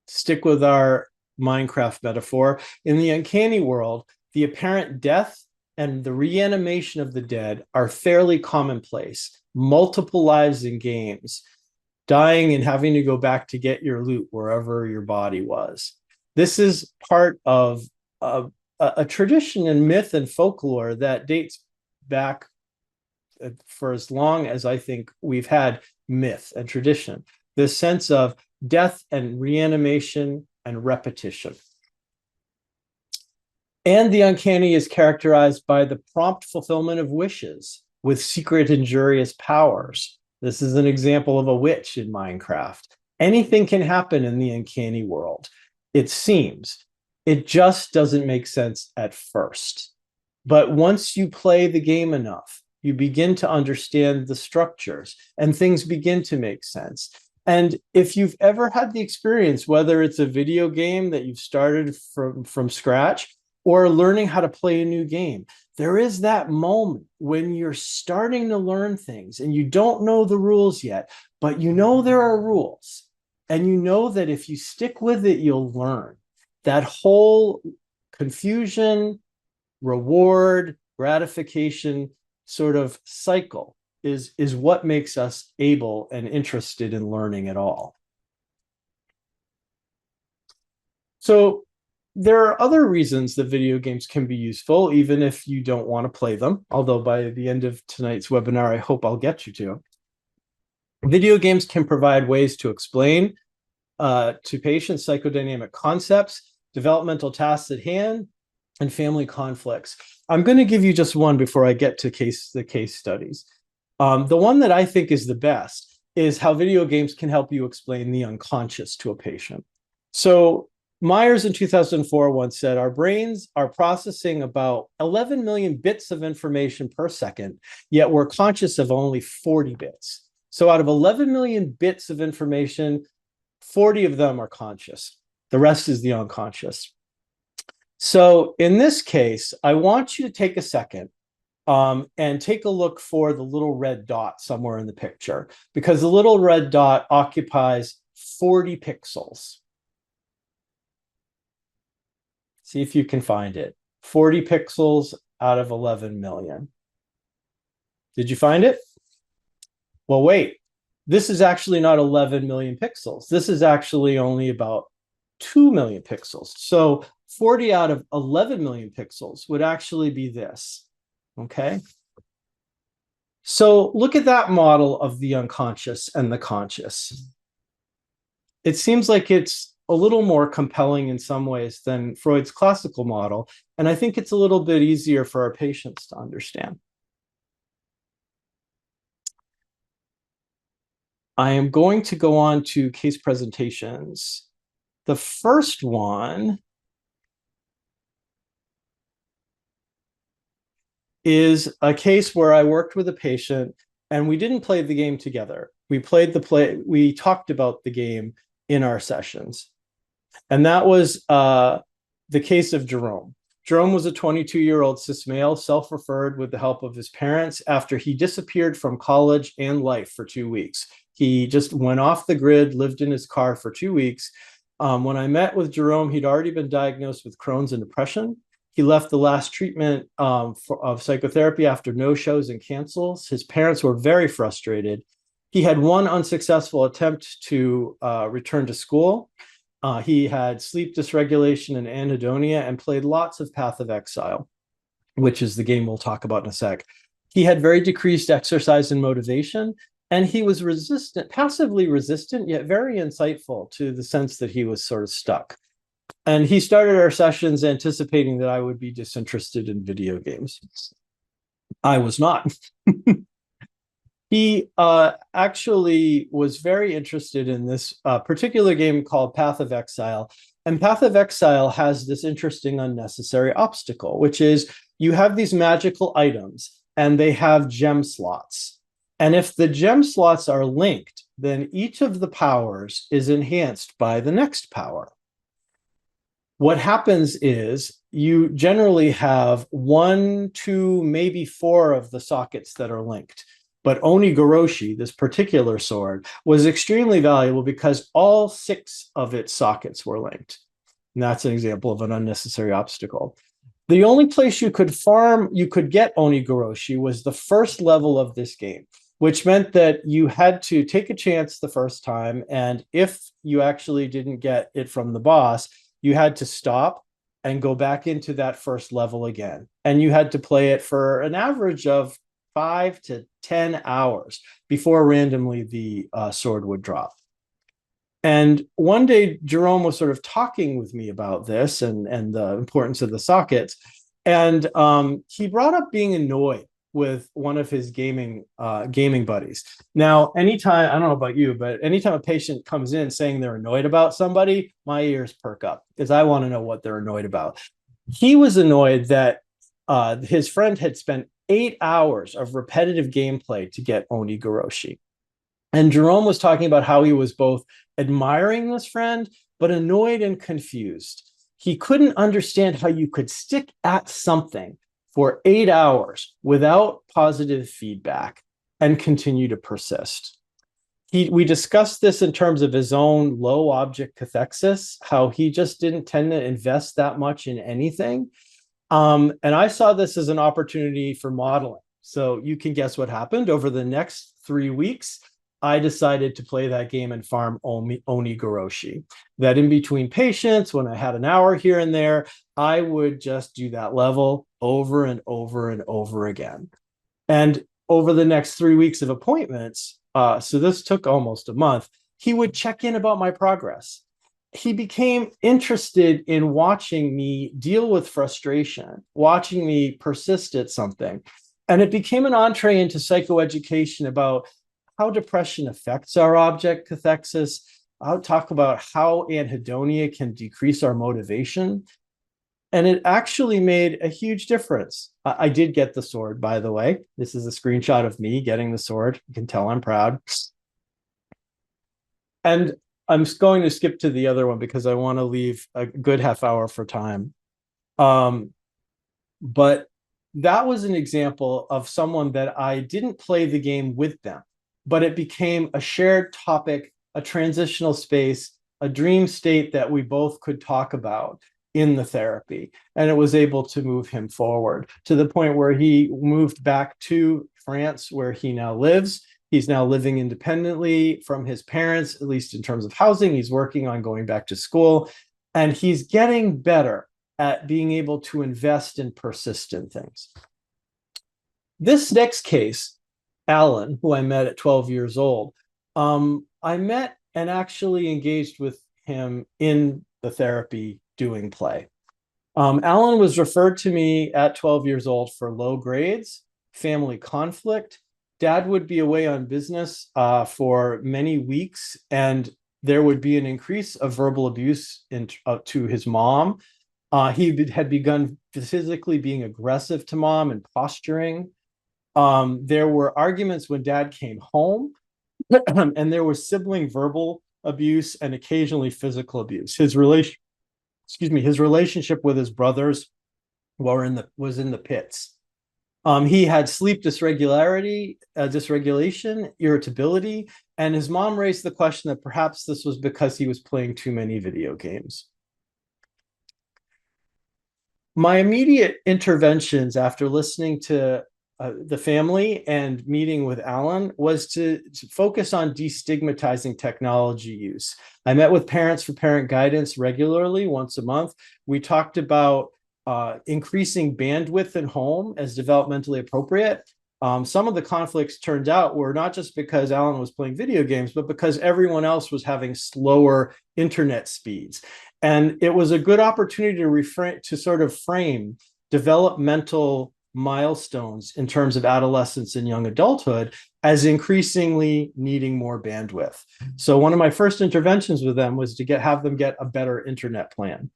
Stick with our Minecraft metaphor. In the uncanny world, the apparent death and the reanimation of the dead are fairly commonplace. Multiple lives in games, dying and having to go back to get your loot wherever your body was. This is part of a tradition and myth and folklore that dates back for as long as I think we've had myth and tradition. This sense of death and reanimation and repetition. And the uncanny is characterized by the prompt fulfillment of wishes with secret injurious powers. This is an example of a witch in Minecraft. Anything can happen in the uncanny world, it seems. It just doesn't make sense at first. But once you play the game enough, you begin to understand the structures and things begin to make sense. And if you've ever had the experience, whether it's a video game that you've started from scratch or learning how to play a new game, there is that moment when you're starting to learn things and you don't know the rules yet, but you know there are rules. And you know that if you stick with it, you'll learn. That whole confusion, reward, gratification sort of cycle is what makes us able and interested in learning at all. So there are other reasons that video games can be useful, even if you don't want to play them. Although by the end of tonight's webinar, I hope I'll get you to. Video games can provide ways to explain to patients psychodynamic concepts, developmental tasks at hand, and family conflicts. I'm going to give you just one before I get to the case studies. The one that I think is the best is how video games can help you explain the unconscious to a patient. So Myers in 2004 once said, our brains are processing about 11 million bits of information per second, yet we're conscious of only 40 bits. So out of 11 million bits of information, 40 of them are conscious. The rest is the unconscious. So in this case, I want you to take a second and take a look for the little red dot somewhere in the picture, because the little red dot occupies 40 pixels. See if you can find it. 40 pixels out of 11 million. Did you find it? Well, wait. This is actually not 11 million pixels. This is actually only about 2 million pixels. So 40 out of 11 million pixels would actually be this. Okay. So look at that model of the unconscious and the conscious. It seems like it's a little more compelling in some ways than Freud's classical model. And I think it's a little bit easier for our patients to understand. I am going to go on to case presentations. The first one is a case where I worked with a patient and we didn't play the game together. We talked about the game in our sessions. And that was the case of Jerome. Jerome was a 22-year-old cis male, self-referred with the help of his parents after he disappeared from college and life for 2 weeks. He just went off the grid, lived in his car for 2 weeks. When I met with Jerome, he'd already been diagnosed with Crohn's and depression. He left the last treatment of psychotherapy after no-shows and cancels. His parents were very frustrated. He had one unsuccessful attempt to return to school. He had sleep dysregulation and anhedonia and played lots of Path of Exile, which is the game we'll talk about in a sec. He had very decreased exercise and motivation, and he was passively resistant, yet very insightful to the sense that he was sort of stuck. And he started our sessions anticipating that I would be disinterested in video games. I was not. He actually was very interested in this particular game called Path of Exile. And Path of Exile has this interesting unnecessary obstacle, which is you have these magical items and they have gem slots. And if the gem slots are linked, then each of the powers is enhanced by the next power. What happens is you generally have 1, 2, maybe 4 of the sockets that are linked. But Onigoroshi, this particular sword, was extremely valuable because all 6 of its sockets were linked. And that's an example of an unnecessary obstacle. The only place you could get Onigoroshi was the first level of this game, which meant that you had to take a chance the first time. And if you actually didn't get it from the boss, you had to stop and go back into that first level again. And you had to play it for an average of 5 to 10 hours before randomly the sword would drop. And one day, Jerome was sort of talking with me about this and the importance of the sockets. And he brought up being annoyed with one of his gaming buddies. Now, anytime, I don't know about you, but anytime a patient comes in saying they're annoyed about somebody, my ears perk up because I want to know what they're annoyed about. He was annoyed that his friend had spent 8 hours of repetitive gameplay to get Onigoroshi. And Jerome was talking about how he was both admiring this friend, but annoyed and confused. He couldn't understand how you could stick at something for 8 hours without positive feedback and continue to persist. We discussed this in terms of his own low object cathexis, how he just didn't tend to invest that much in anything. And I saw this as an opportunity for modeling. So you can guess what happened over the next 3 weeks. I decided to play that game and farm onigoroshi. That in between patients, when I had an hour here and there, I would just do that level over and over and over again. And over the next 3 weeks of appointments, so this took almost a month, he would check in about my progress. He became interested in watching me deal with frustration, watching me persist at something. And it became an entree into psychoeducation about how depression affects our object cathexis. I'll talk about how anhedonia can decrease our motivation. And it actually made a huge difference. I did get the sword, by the way. This is a screenshot of me getting the sword. You can tell I'm proud. And I'm going to skip to the other one because I want to leave a good half hour for time. But that was an example of someone that I didn't play the game with them, but it became a shared topic, a transitional space, a dream state that we both could talk about in the therapy. And it was able to move him forward to the point where he moved back to France, where he now lives. He's now living independently from his parents, at least in terms of housing. He's working on going back to school, and he's getting better at being able to invest in persistent things. This next case, Alan, who I met at 12 years old, I met and actually engaged with him in the therapy doing play. Alan was referred to me at 12 years old for low grades, family conflict. Dad would be away on business for many weeks, and there would be an increase of verbal abuse to his mom. He had begun physically being aggressive to mom and posturing. There were arguments when dad came home, and there was sibling verbal abuse and occasionally physical abuse. His relationship with his brothers was in the pits. He had sleep dysregulation, irritability, and his mom raised the question that perhaps this was because he was playing too many video games. My immediate interventions after listening to the family and meeting with Alan was to focus on destigmatizing technology use. I met with parents for parent guidance regularly, once a month. We talked about increasing bandwidth in home as developmentally appropriate. Some of the conflicts turned out were not just because Alan was playing video games, but because everyone else was having slower internet speeds. And it was a good opportunity to sort of frame developmental milestones in terms of adolescence and young adulthood as increasingly needing more bandwidth. So one of my first interventions with them was to have them get a better internet plan.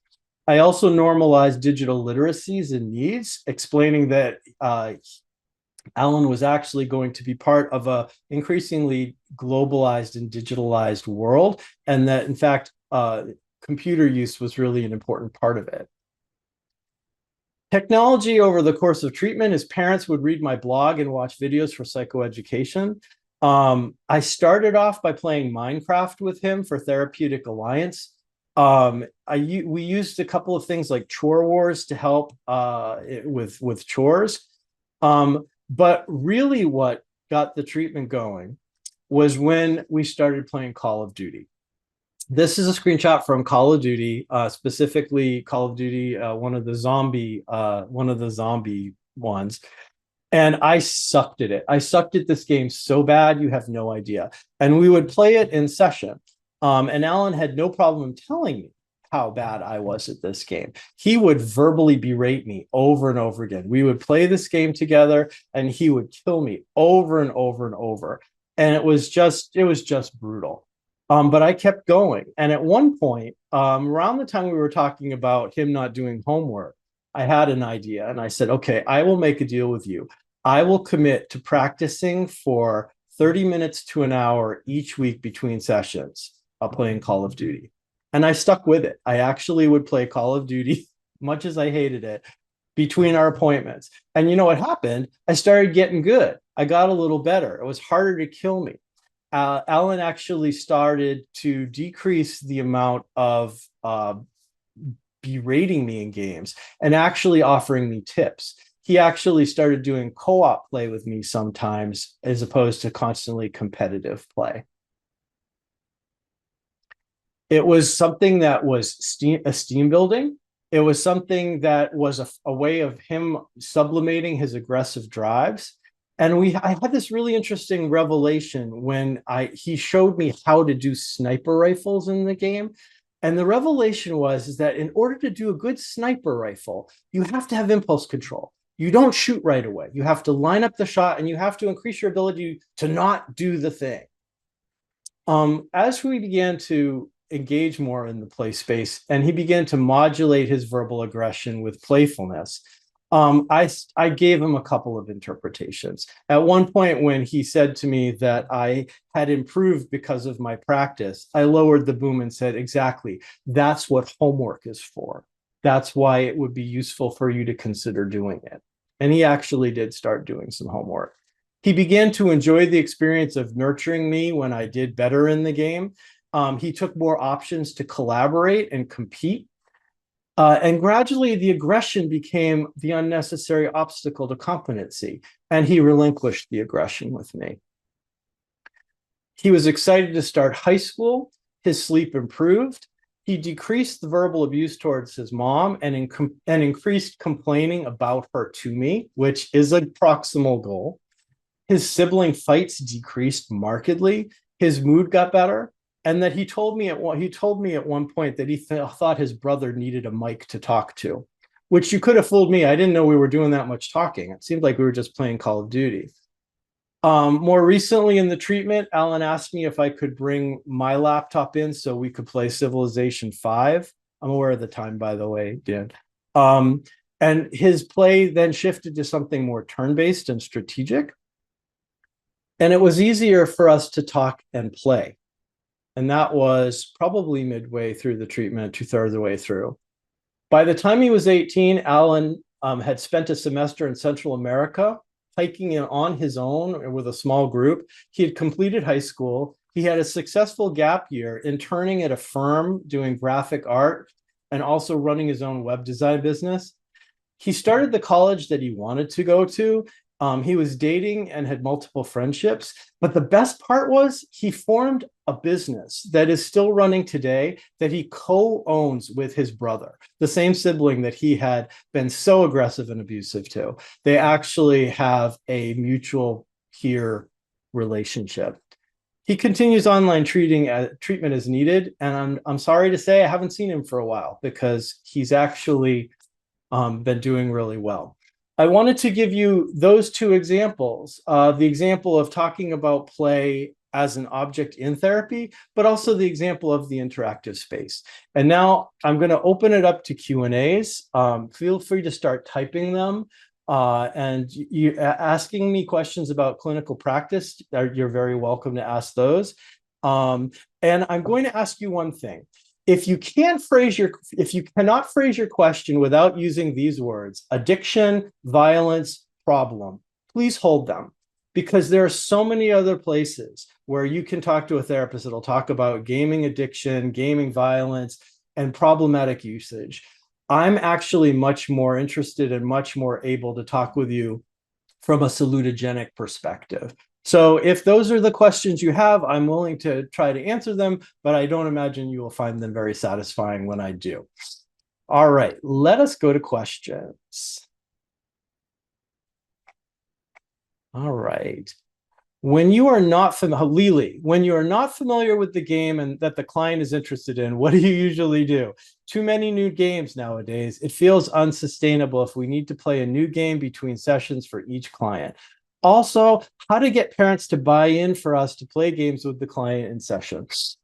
I also normalized digital literacies and needs, explaining that Alan was actually going to be part of a increasingly globalized and digitalized world, and that in fact, computer use was really an important part of it. Technology over the course of treatment, his parents would read my blog and watch videos for psychoeducation. I started off by playing Minecraft with him for Therapeutic Alliance. We used a couple of things like Chore Wars to help with chores. But really what got the treatment going was when we started playing Call of Duty. This is a screenshot from Call of Duty, specifically Call of Duty, one of the zombie ones. And I sucked at it. I sucked at this game so bad, you have no idea. And we would play it in session. And Alan had no problem telling me how bad I was at this game. He would verbally berate me over and over again. We would play this game together and he would kill me over and over and over. And it was just brutal. But I kept going. And at one point, around the time we were talking about him not doing homework, I had an idea and I said, okay, I will make a deal with you. I will commit to practicing for 30 minutes to an hour each week between sessions of playing Call of Duty. And I stuck with it. I actually would play Call of Duty, much as I hated it, between our appointments. And you know what happened? I started getting good. I got a little better. It was harder to kill me. Alan actually started to decrease the amount of berating me in games and actually offering me tips. he actually started doing co-op play with me sometimes, as opposed to constantly competitive play. It was something that was esteem building. It was something that was a way of him sublimating his aggressive drives. And I had this really interesting revelation when he showed me how to do sniper rifles in the game. And the revelation is that in order to do a good sniper rifle, you have to have impulse control. You don't shoot right away. You have to line up the shot, and you have to increase your ability to not do the thing. As we began to engage more in the play space, and he began to modulate his verbal aggression with playfulness, I gave him a couple of interpretations. At one point, when he said to me that I had improved because of my practice, I lowered the boom and said, exactly, that's what homework is for. That's why it would be useful for you to consider doing it. And he actually did start doing some homework. He began to enjoy the experience of nurturing me when I did better in the game. He took more options to collaborate and compete. And gradually, the aggression became the unnecessary obstacle to competency, and he relinquished the aggression with me. He was excited to start high school. His sleep improved. He decreased the verbal abuse towards his mom and increased complaining about her to me, which is a proximal goal. His sibling fights decreased markedly. His mood got better. And that he told me at one point that he thought his brother needed a mic to talk to, which you could have fooled me. I didn't know we were doing that much talking. It seemed like we were just playing Call of Duty. More recently in the treatment, Alan asked me if I could bring my laptop in so we could play Civilization 5. I'm aware of the time, by the way, Dan. And his play then shifted to something more turn-based and strategic. And it was easier for us to talk and play. And that was probably midway through the treatment, 2/3 of the way through. By the time he was 18, Alan had spent a semester in Central America, hiking on his own with a small group. He had completed high school. He had a successful gap year interning at a firm doing graphic art and also running his own web design business. He started the college that he wanted to go to. He was dating and had multiple friendships. But the best part was he formed a business that is still running today that he co-owns with his brother, the same sibling that he had been so aggressive and abusive to. They actually have a mutual peer relationship. He continues online treatment as needed. And I'm sorry to say I haven't seen him for a while because he's actually been doing really well. I wanted to give you those two examples, the example of talking about play as an object in therapy, but also the example of the interactive space. And now I'm going to open it up to Q&As. Feel free to start typing them and you asking me questions about clinical practice. You're very welcome to ask those. And I'm going to ask you one thing. If you cannot phrase your question without using these words, addiction, violence, problem, please hold them, because there are so many other places where you can talk to a therapist that'll talk about gaming addiction, gaming violence, and problematic usage. I'm actually much more interested and much more able to talk with you from a salutogenic perspective. So if those are the questions you have, I'm willing to try to answer them, but I don't imagine you will find them very satisfying when I do. All right, let us go to questions. All right. When you are not familiar, Lily, when you are not familiar with the game and that the client is interested in, what do you usually do? Too many new games nowadays. It feels unsustainable if we need to play a new game between sessions for each client. Also, how to get parents to buy in for us to play games with the client in sessions.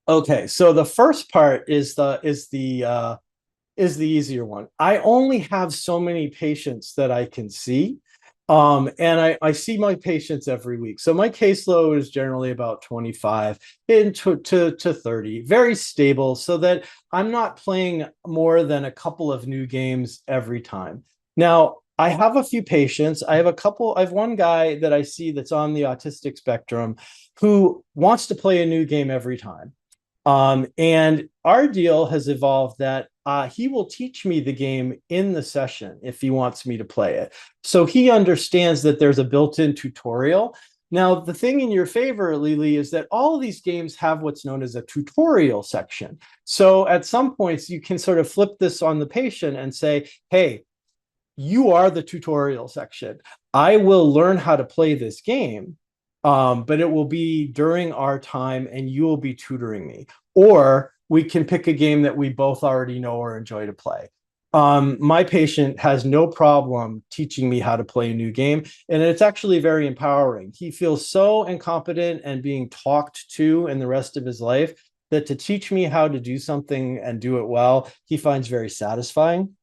Okay, so the first part is the easier one. I only have so many patients that I can see. And I see my patients every week. So my caseload is generally about 25 to 30, very stable, so that I'm not playing more than a couple of new games every time. Now, I have a few patients. I have one guy that I see that's on the autistic spectrum who wants to play a new game every time. And our deal has evolved that he will teach me the game in the session if he wants me to play it. So he understands that there's a built-in tutorial. Now, the thing in your favor, Lily, is that all of these games have what's known as a tutorial section. So at some points, you can sort of flip this on the patient and say, hey, you are the tutorial section. I will learn how to play this game, but it will be during our time and you will be tutoring me. Or we can pick a game that we both already know or enjoy to play. My patient has no problem teaching me how to play a new game, and it's actually very empowering. He feels so incompetent and being talked to in the rest of his life that to teach me how to do something and do it well, he finds very satisfying.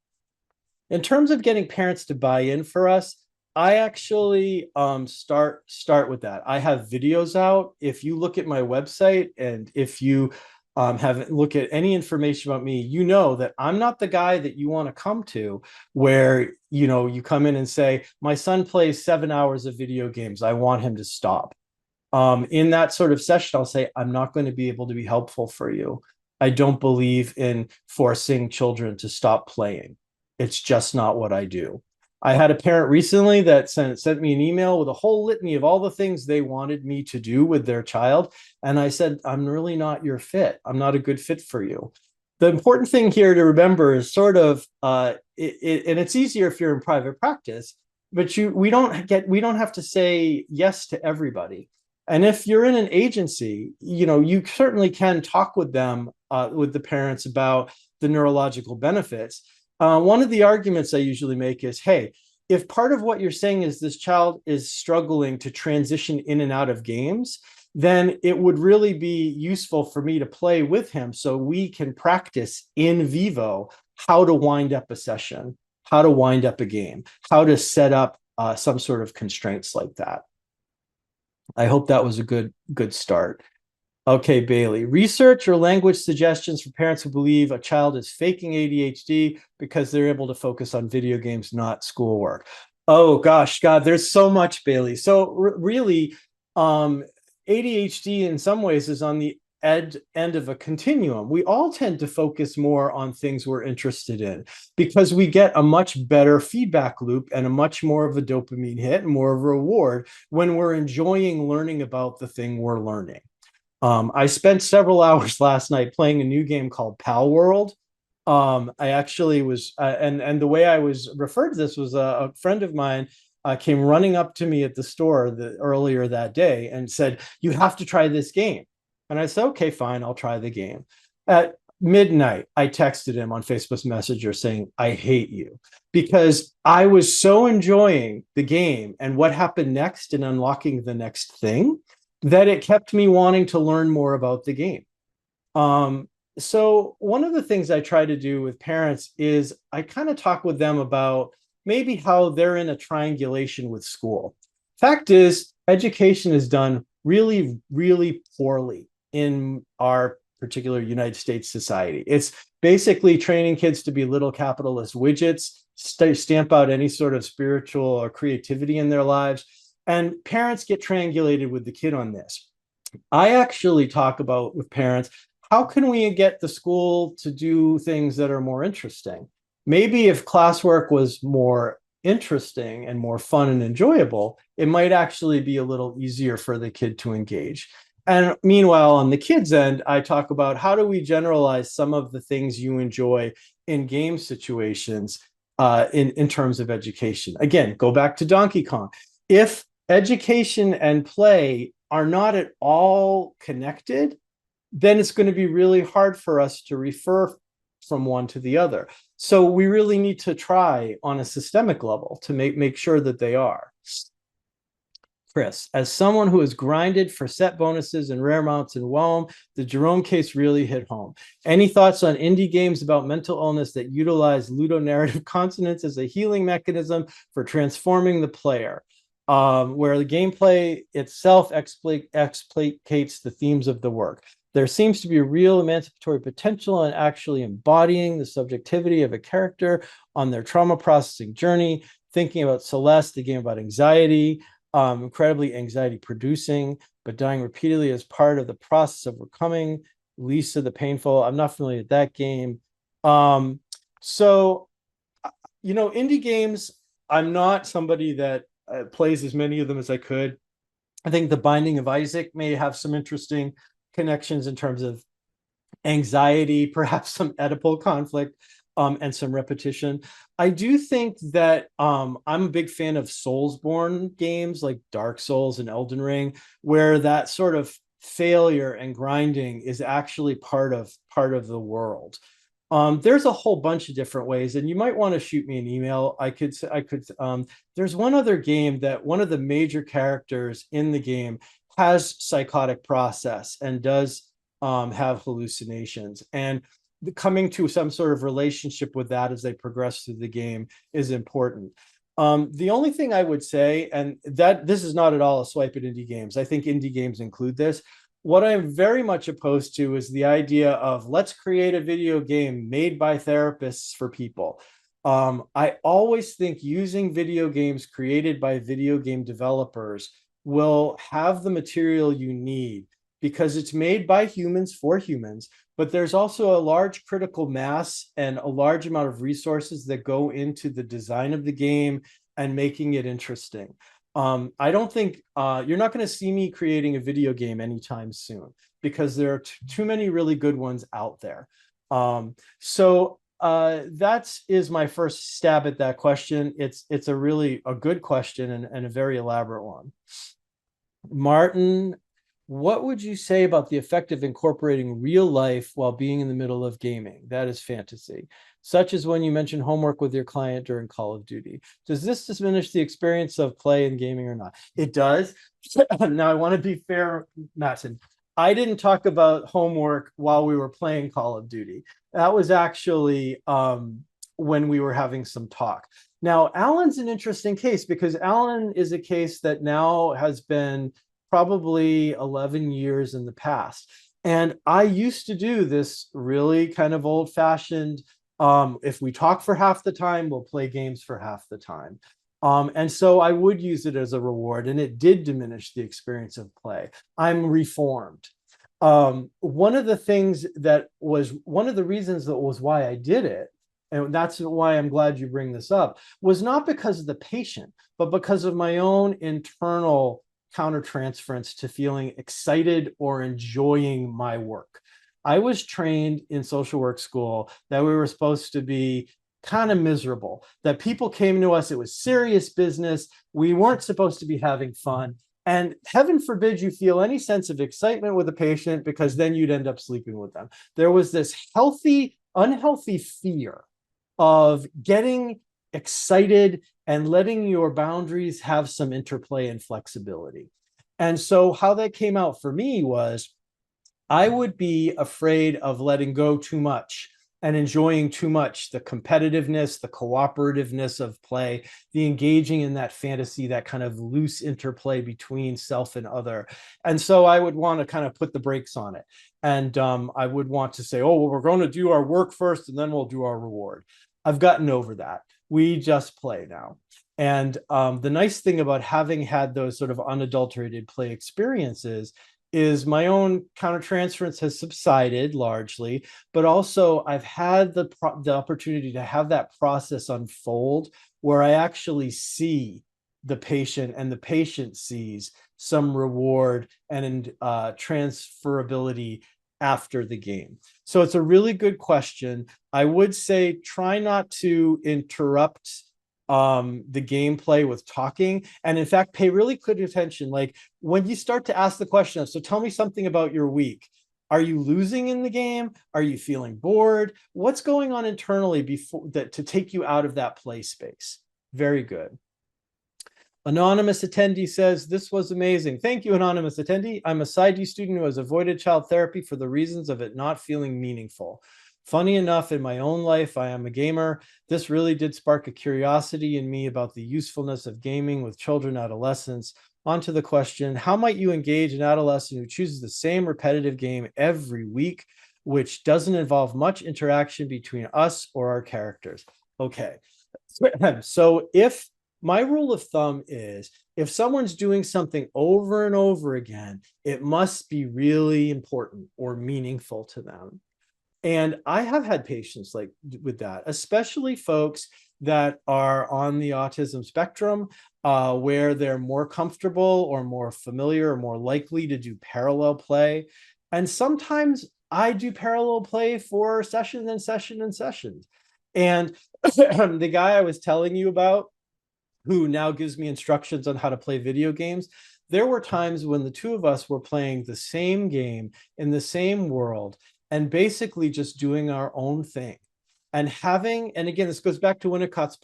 In terms of getting parents to buy in for us, I actually start with that. I have videos out. If you look at my website and if you have look at any information about me, you know that I'm not the guy that you want to come to where, you know, you come in and say, my son plays 7 hours of video games. I want him to stop. In that sort of session, I'll say, I'm not going to be able to be helpful for you. I don't believe in forcing children to stop playing. It's just not what I do. I had a parent recently that sent me an email with a whole litany of all the things they wanted me to do with their child. And I said, I'm really not your fit. I'm not a good fit for you. The important thing here to remember is sort of, and it's easier if you're in private practice, but we don't have to say yes to everybody. And if you're in an agency, you know, you certainly can talk with them, with the parents about the neurological benefits. One of the arguments I usually make is, hey, if part of what you're saying is this child is struggling to transition in and out of games, then it would really be useful for me to play with him so we can practice in vivo how to wind up a session, how to wind up a game, how to set up some sort of constraints like that. I hope that was a good start. Okay, Bailey, research or language suggestions for parents who believe a child is faking ADHD because they're able to focus on video games, not schoolwork. Oh gosh, God, there's so much, Bailey. So really, ADHD in some ways is on the end of a continuum. We all tend to focus more on things we're interested in because we get a much better feedback loop and a much more of a dopamine hit and more of a reward when we're enjoying learning about the thing we're learning. I spent several hours last night playing a new game called Palworld. I actually was, and the way I was referred to this was a friend of mine came running up to me at the store earlier that day and said, you have to try this game. And I said, okay, fine, I'll try the game. At midnight, I texted him on Facebook Messenger saying, I hate you, because I was so enjoying the game and what happened next and unlocking the next thing that it kept me wanting to learn more about the game. So one of the things I try to do with parents is I kind of talk with them about maybe how they're in a triangulation with school. Fact is, education is done really, really poorly in our particular United States society. It's basically training kids to be little capitalist widgets, stamp out any sort of spiritual or creativity in their lives. And parents get triangulated with the kid on this. I actually talk about with parents, how can we get the school to do things that are more interesting? Maybe if classwork was more interesting and more fun and enjoyable, it might actually be a little easier for the kid to engage. And meanwhile, on the kids' end, I talk about how do we generalize some of the things you enjoy in game situations in terms of education. Again, go back to Donkey Kong. If education and play are not at all connected, then it's going to be really hard for us to refer from one to the other. So we really need to try on a systemic level to make sure that they are. Chris, as someone who has grinded for set bonuses and rare mounts in WOM, the Jerome case really hit home. Any thoughts on indie games about mental illness that utilize ludonarrative consonants as a healing mechanism for transforming the player? Where the gameplay itself explicates the themes of the work. There seems to be a real emancipatory potential in actually embodying the subjectivity of a character on their trauma processing journey. Thinking about Celeste, the game about anxiety, incredibly anxiety producing, but dying repeatedly as part of the process of overcoming. Lisa the Painful, I'm not familiar with that game. So, indie games, I'm not somebody that plays as many of them as I could. I think The Binding of Isaac may have some interesting connections in terms of anxiety, perhaps some Oedipal conflict, and some repetition. I do think that I'm a big fan of Soulsborne games like Dark Souls and Elden Ring, where that sort of failure and grinding is actually part of the world. There's a whole bunch of different ways, and you might want to shoot me an email. There's one other game that one of the major characters in the game has psychotic process and does have hallucinations. And coming to some sort of relationship with that as they progress through the game is important. The only thing I would say, and that this is not at all a swipe at indie games, I think indie games include this. What I'm very much opposed to is the idea of let's create a video game made by therapists for people. I always think using video games created by video game developers will have the material you need because it's made by humans for humans, but there's also a large critical mass and a large amount of resources that go into the design of the game and making it interesting. I don't think you're not going to see me creating a video game anytime soon because there are too many really good ones out there. That is my first stab at that question. It's a really a good question and a very elaborate one. Martin, what would you say about the effect of incorporating real life while being in the middle of gaming? That is fantasy, such as when you mention homework with your client during Call of Duty. Does this diminish the experience of play in gaming or not? It does. Now, I want to be fair, Matson. I didn't talk about homework while we were playing Call of Duty. That was actually when we were having some talk. Now, Alan's an interesting case because Alan is a case that now has been probably 11 years in the past. And I used to do this really kind of old fashioned, if we talk for half the time, we'll play games for half the time. And so I would use it as a reward, and it did diminish the experience of play. I'm reformed. One of the reasons that was why I did it, and that's why I'm glad you bring this up, was not because of the patient, but because of my own internal countertransference to feeling excited or enjoying my work. I was trained in social work school that we were supposed to be kind of miserable, that people came to us, it was serious business. We weren't supposed to be having fun. And heaven forbid you feel any sense of excitement with a patient because then you'd end up sleeping with them. There was this unhealthy fear of getting excited and letting your boundaries have some interplay and flexibility. And so how that came out for me was I would be afraid of letting go too much and enjoying too much the competitiveness, the cooperativeness of play, the engaging in that fantasy, that kind of loose interplay between self and other. And so I would want to kind of put the brakes on it. And I would want to say, oh, well, we're going to do our work first and then we'll do our reward. I've gotten over that. We just play now. And the nice thing about having had those sort of unadulterated play experiences is my own countertransference has subsided largely, but also I've had the opportunity to have that process unfold where I actually see the patient and the patient sees some reward and transferability after the game. So it's a really good question. I would say try not to interrupt the gameplay with talking, and in fact pay really good attention. Like when you start to ask the question, so tell me something about your week. Are you losing in the game? Are you feeling bored? What's going on internally before that to take you out of that play space? Very good. Anonymous attendee says, this was amazing. Thank you, anonymous attendee. I'm a PsyD student who has avoided child therapy for the reasons of it not feeling meaningful. Funny enough, in my own life, I am a gamer. This really did spark a curiosity in me about the usefulness of gaming with children and adolescents. On to the question, how might you engage an adolescent who chooses the same repetitive game every week, which doesn't involve much interaction between us or our characters? Okay, so if my rule of thumb is if someone's doing something over and over again, it must be really important or meaningful to them. And I have had patients like with that, especially folks that are on the autism spectrum, where they're more comfortable or more familiar or more likely to do parallel play. And sometimes I do parallel play for sessions and sessions and sessions. And the guy I was telling you about, who now gives me instructions on how to play video games, there were times when the two of us were playing the same game in the same world and basically just doing our own thing. And having, and again, this goes back to Winnicott's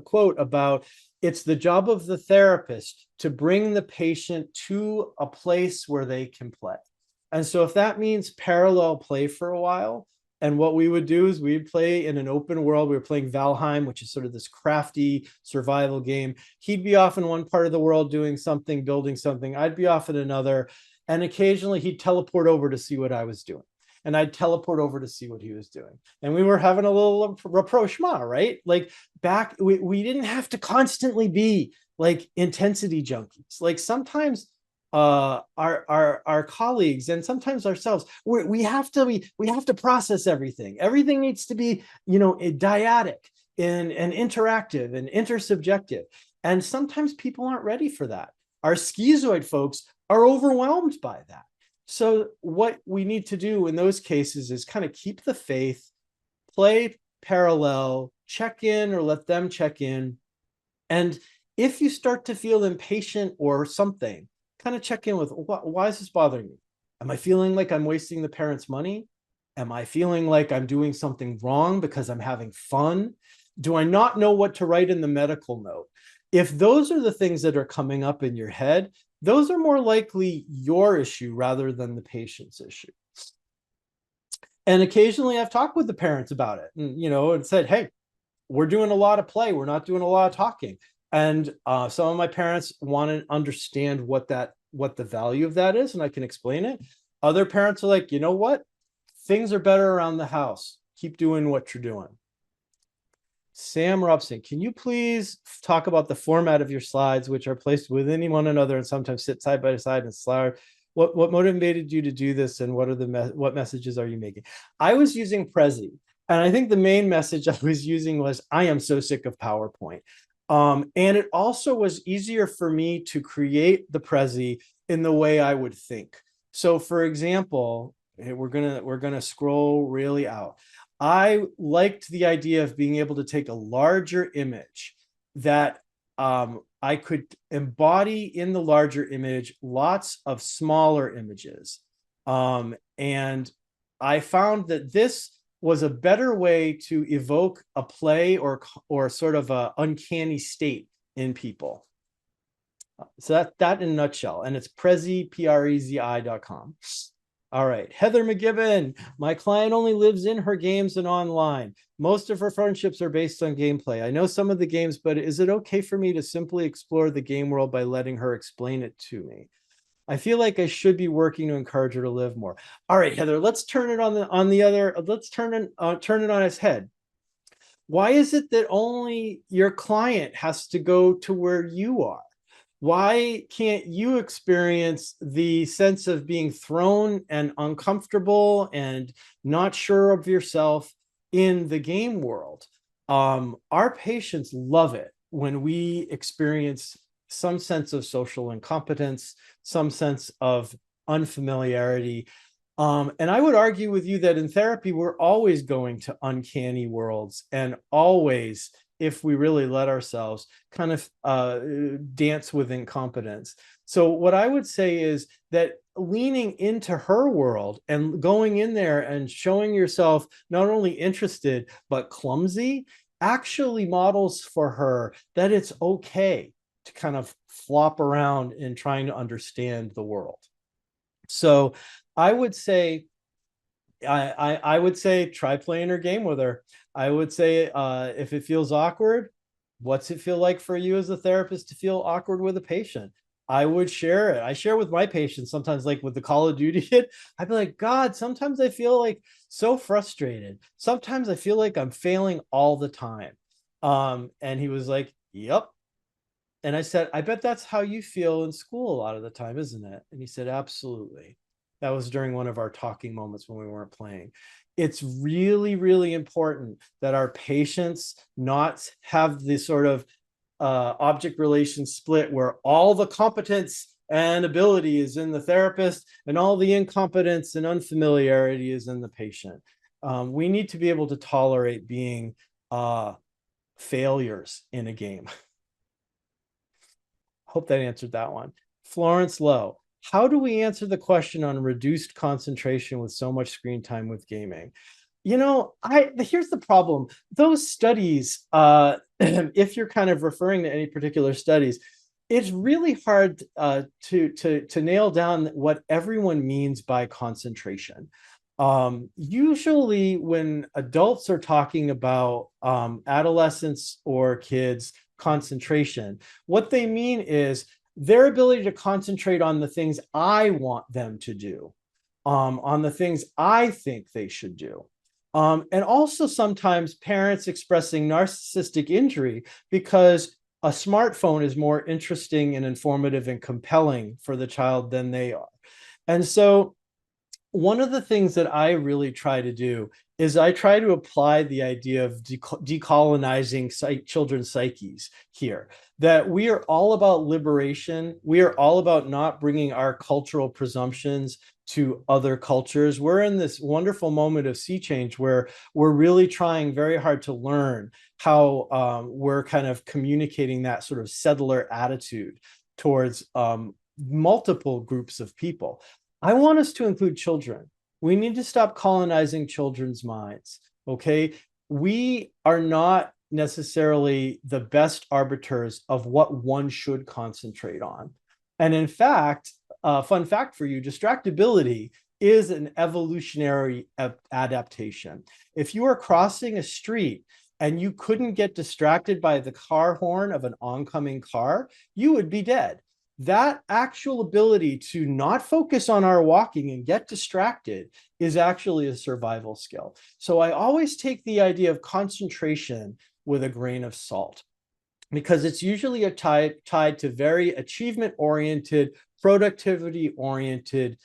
quote about, it's the job of the therapist to bring the patient to a place where they can play. And so if that means parallel play for a while, and what we would do is we'd play in an open world. We were playing Valheim, which is sort of this crafty survival game. He'd be off in one part of the world doing something, building something. I'd be off in another. And occasionally he'd teleport over to see what I was doing. And I'd teleport over to see what he was doing. And we were having a little rapprochement, right? Like back, we didn't have to constantly be like intensity junkies. Like sometimes our colleagues and sometimes ourselves, we have to process everything. Everything needs to be, dyadic and interactive and intersubjective. And sometimes people aren't ready for that. Our schizoid folks are overwhelmed by that. So what we need to do in those cases is kind of keep the faith, play parallel, check in or let them check in. And if you start to feel impatient or something, kind of check in with, why is this bothering me? Am I feeling like I'm wasting the parents' money? Am I feeling like I'm doing something wrong because I'm having fun? Do I not know what to write in the medical note? If those are the things that are coming up in your head, those are more likely your issue rather than the patient's issue. And occasionally I've talked with the parents about it and said, hey, we're doing a lot of play. We're not doing a lot of talking. And some of my parents want to understand what the value of that is, and I can explain it. Other parents are like, you know what? Things are better around the house. Keep doing what you're doing. Sam Robson, can you please talk about the format of your slides, which are placed within one another and sometimes sit side by side and slide? What motivated you to do this, and what messages are you making? I was using Prezi, and I think the main message I was using was, I am so sick of PowerPoint. And it also was easier for me to create the Prezi in the way I would think. So for example, we're gonna scroll really out. I liked the idea of being able to take a larger image that I could embody in the larger image lots of smaller images. And I found that this was a better way to evoke a play or sort of a uncanny state in people. So that in a nutshell. And it's Prezi, Prezi.com. All right, Heather McGibbon. My client only lives in her games and online. Most of her friendships are based on gameplay. I know some of the games, but is it okay for me to simply explore the game world by letting her explain it to me? I feel like I should be working to encourage her to live more. All right, Heather, let's turn it let's turn it on its head. Why is it that only your client has to go to where you are? Why can't you experience the sense of being thrown and uncomfortable and not sure of yourself in the game world? Our patients love it when we experience some sense of social incompetence, some sense of unfamiliarity. And I would argue with you that in therapy, we're always going to uncanny worlds, and always, if we really let ourselves, kind of dance with incompetence. So what I would say is that leaning into her world and going in there and showing yourself not only interested, but clumsy, actually models for her that it's okay to kind of flop around in trying to understand the world. So I would say, I would say try playing her game with her. I would say if it feels awkward, what's it feel like for you as a therapist to feel awkward with a patient? I would share it. I share with my patients sometimes, like with the Call of Duty hit, I'd be like, God, sometimes I feel like so frustrated. Sometimes I feel like I'm failing all the time. And he was like, yep. And I said, I bet that's how you feel in school a lot of the time, isn't it? And he said, absolutely. That was during one of our talking moments when we weren't playing. It's really, really important that our patients not have this sort of object relation split where all the competence and ability is in the therapist and all the incompetence and unfamiliarity is in the patient. We need to be able to tolerate being failures in a game. Hope that answered that one. Florence Lowe, how do we answer the question on reduced concentration with so much screen time with gaming? You know, here's the problem. Those studies, if you're kind of referring to any particular studies, it's really hard to nail down what everyone means by concentration. Usually when adults are talking about adolescents or kids' concentration, what they mean is their ability to concentrate on the things I want them to do, on the things I think they should do. And also sometimes parents expressing narcissistic injury because a smartphone is more interesting and informative and compelling for the child than they are. And so one of the things that I really try to do is I try to apply the idea of decolonizing children's psyches here, that we are all about liberation. We are all about not bringing our cultural presumptions to other cultures. We're in this wonderful moment of sea change where we're really trying very hard to learn how we're kind of communicating that sort of settler attitude towards multiple groups of people. I want us to include children. We need to stop colonizing children's minds, okay? We are not necessarily the best arbiters of what one should concentrate on. And in fact, fun fact for you, distractibility is an evolutionary adaptation. If you are crossing a street and you couldn't get distracted by the car horn of an oncoming car, you would be dead. That actual ability to not focus on our walking and get distracted is actually a survival skill. So I always take the idea of concentration with a grain of salt, because it's usually tied to very achievement-oriented, productivity-oriented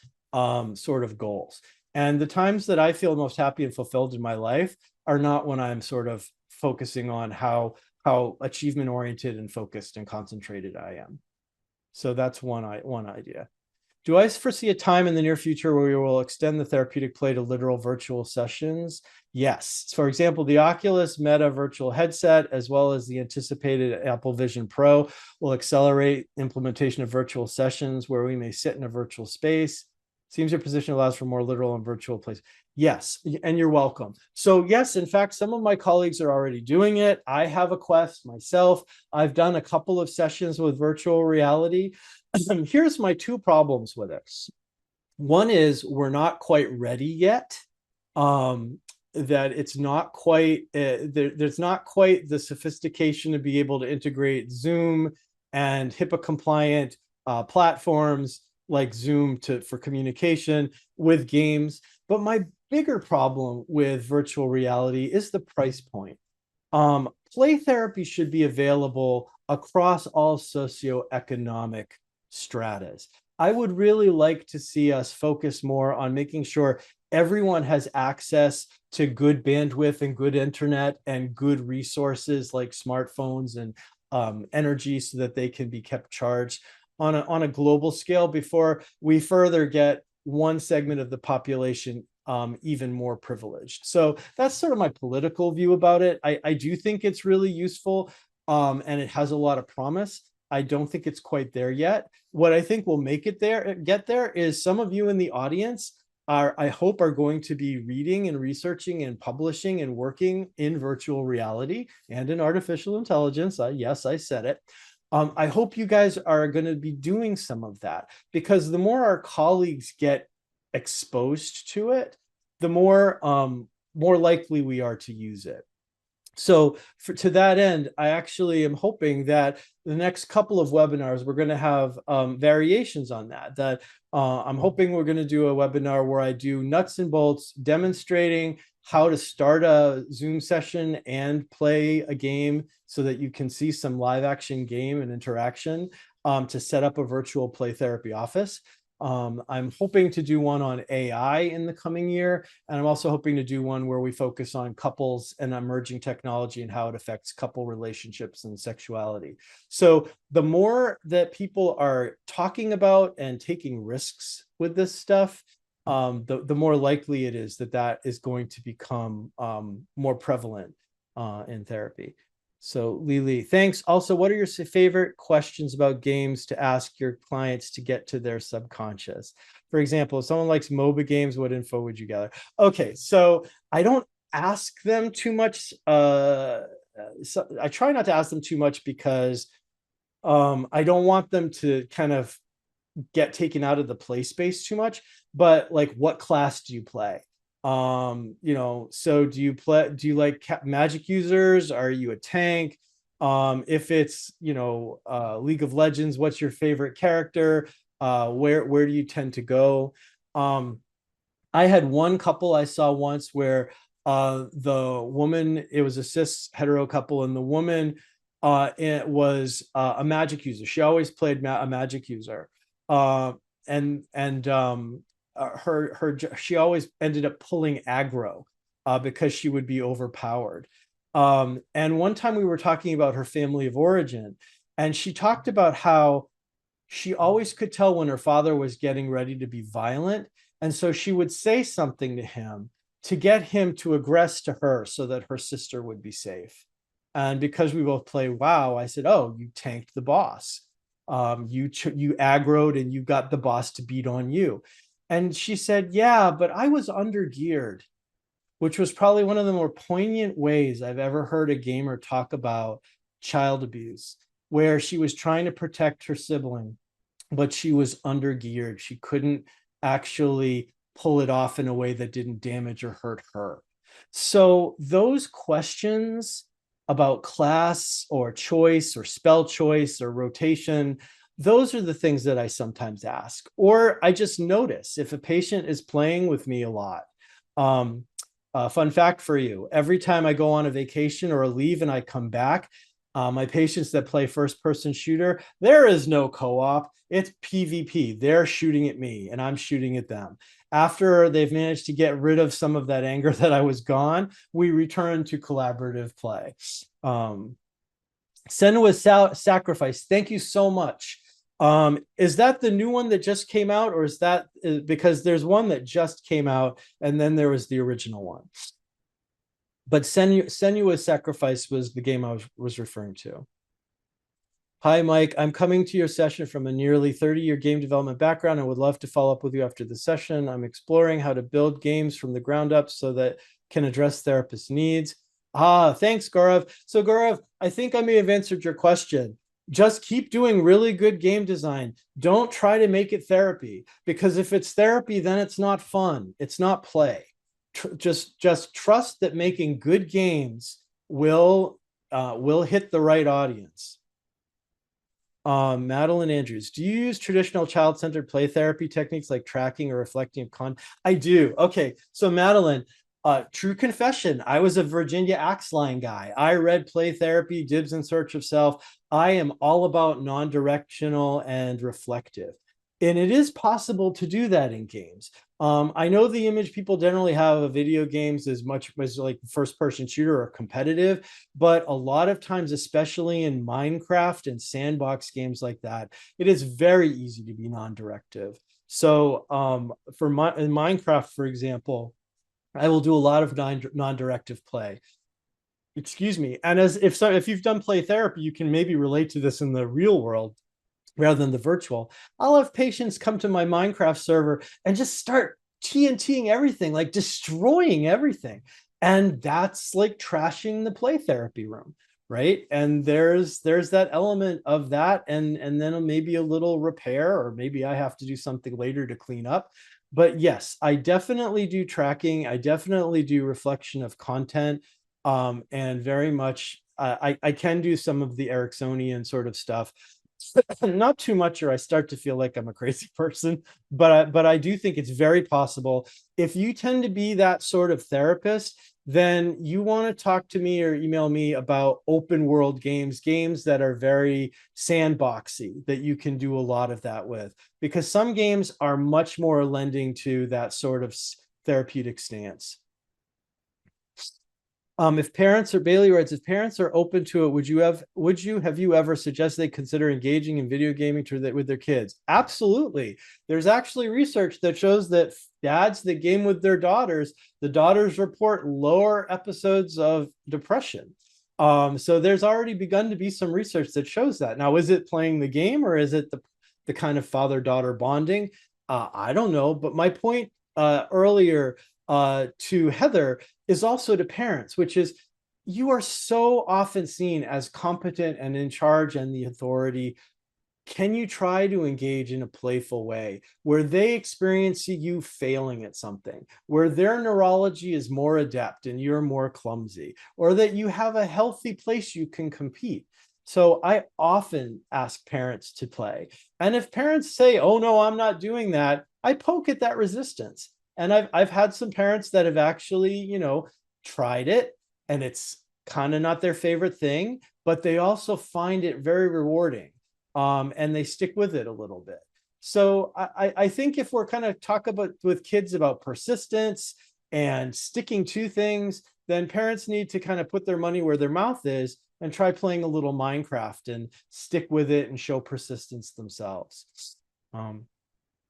sort of goals. And the times that I feel most happy and fulfilled in my life are not when I'm sort of focusing on how achievement-oriented and focused and concentrated I am. So that's one idea. Do I foresee a time in the near future where we will extend the therapeutic play to literal virtual sessions? Yes. For example, the Oculus Meta virtual headset, as well as the anticipated Apple Vision Pro, will accelerate implementation of virtual sessions where we may sit in a virtual space. Seems your position allows for more literal and virtual plays. Yes, and you're welcome. So yes, in fact, some of my colleagues are already doing it. I have a Quest myself. I've done a couple of sessions with virtual reality. Here's my two problems with it. One is we're not quite ready yet. That it's not quite, there's not quite the sophistication to be able to integrate Zoom and HIPAA compliant platforms like Zoom for communication with games. But my bigger problem with virtual reality is the price point. Play therapy should be available across all socioeconomic stratas. I would really like to see us focus more on making sure everyone has access to good bandwidth and good internet and good resources like smartphones and energy so that they can be kept charged on a global scale before we further get one segment of the population even more privileged. So that's sort of my political view about it. I do think it's really useful and it has a lot of promise. I don't think it's quite there yet. What I think will make it get there is some of you in the audience I hope are going to be reading and researching and publishing and working in virtual reality and in artificial intelligence. Yes, I said it. I hope you guys are going to be doing some of that, because the more our colleagues get exposed to it, the more likely we are to use it. So to that end, I actually am hoping that the next couple of webinars, we're going to have variations on that. I'm hoping we're going to do a webinar where I do nuts and bolts demonstrating how to start a Zoom session and play a game so that you can see some live action game and interaction to set up a virtual play therapy office. I'm hoping to do one on AI in the coming year. And I'm also hoping to do one where we focus on couples and emerging technology and how it affects couple relationships and sexuality. So the more that people are talking about and taking risks with this stuff, the more likely it is that that is going to become more prevalent in therapy. So Lily, thanks. Also, what are your favorite questions about games to ask your clients to get to their subconscious? For example, if someone likes MOBA games, what info would you gather? Okay, so I don't ask them too much. So I try not to ask them too much because I don't want them to kind of get taken out of the play space too much. But like, what class do you play? So do you like magic users? Are you a tank? If it's League of Legends, what's your favorite character? Where do you tend to go? I had one couple I saw once where the woman, it was a cis hetero couple, and the woman it was a magic user. She always played a magic user. And she always ended up pulling aggro because she would be overpowered. And one time we were talking about her family of origin, and she talked about how she always could tell when her father was getting ready to be violent. And so she would say something to him to get him to aggress to her so that her sister would be safe. And because we both play WoW, I said, "Oh, you tanked the boss. You aggroed and you got the boss to beat on you." And she said, "Yeah, but I was undergeared," which was probably one of the more poignant ways I've ever heard a gamer talk about child abuse, where she was trying to protect her sibling, but she was undergeared. She couldn't actually pull it off in a way that didn't damage or hurt her. So those questions about class or choice or spell choice or rotation, those are the things that I sometimes ask. Or I just notice if a patient is playing with me a lot. Fun fact for you, every time I go on a vacation or a leave and I come back, my patients that play first person shooter, there is no co-op. It's PvP. They're shooting at me and I'm shooting at them. After they've managed to get rid of some of that anger that I was gone, we return to collaborative play. Senua's Sacrifice, thank you so much. Is that the new one that just came out, or is that because there's one that just came out and then there was the original one? But Senua's Sacrifice was the game I was referring to. Hi, Mike. I'm coming to your session from a nearly 30-year game development background and would love to follow up with you after the session. I'm exploring how to build games from the ground up so that can address therapists' needs. Thanks, Gaurav. So, Gaurav, I think I may have answered your question. Just keep doing really good game design. Don't try to make it therapy, because if it's therapy, then it's not fun. It's not play. Just trust that making good games will hit the right audience. Madeline Andrews, do you use traditional child-centered play therapy techniques like tracking or reflecting of content? I do. Okay, so Madeline, true confession, I was a Virginia Axline guy. I read Play Therapy, Dibs in Search of Self. I am all about non-directional and reflective. And it is possible to do that in games. I know the image people generally have of video games is much as like first-person shooter or competitive, but a lot of times, especially in Minecraft and sandbox games like that, it is very easy to be non-directive. So in Minecraft, for example, I will do a lot of non-directive play. Excuse me. And if you've done play therapy, you can maybe relate to this in the real world rather than the virtual. I'll have patients come to my Minecraft server and just start TNTing everything, like destroying everything. And that's like trashing the play therapy room, right? And there's that element of that, and then maybe a little repair, or maybe I have to do something later to clean up. But yes, I definitely do tracking. I definitely do reflection of content, and very much I can do some of the Ericksonian sort of stuff. Not too much, or I start to feel like I'm a crazy person. But I do think it's very possible. If you tend to be that sort of therapist, then you want to talk to me or email me about open world games, games that are very sandboxy, that you can do a lot of that with, because some games are much more lending to that sort of therapeutic stance. If parents are Bailey writes, if parents are open to it, have you ever suggested they consider engaging in video gaming with their kids? Absolutely. There's actually research that shows that dads that game with their daughters, the daughters report lower episodes of depression. So there's already begun to be some research that shows that. Now, is it playing the game, or is it the kind of father-daughter bonding? I don't know. But my point earlier to Heather is also to parents, which is, you are so often seen as competent and in charge and the authority. Can you try to engage in a playful way where they experience you failing at something, where their neurology is more adept and you're more clumsy, or that you have a healthy place you can compete? So I often ask parents to play. And if parents say, oh no, I'm not doing that, I poke at that resistance. And I've had some parents that have actually, tried it, and it's kind of not their favorite thing, but they also find it very rewarding. And they stick with it a little bit. So I think if we're kind of talk about with kids about persistence and sticking to things, then parents need to kind of put their money where their mouth is and try playing a little Minecraft and stick with it and show persistence themselves.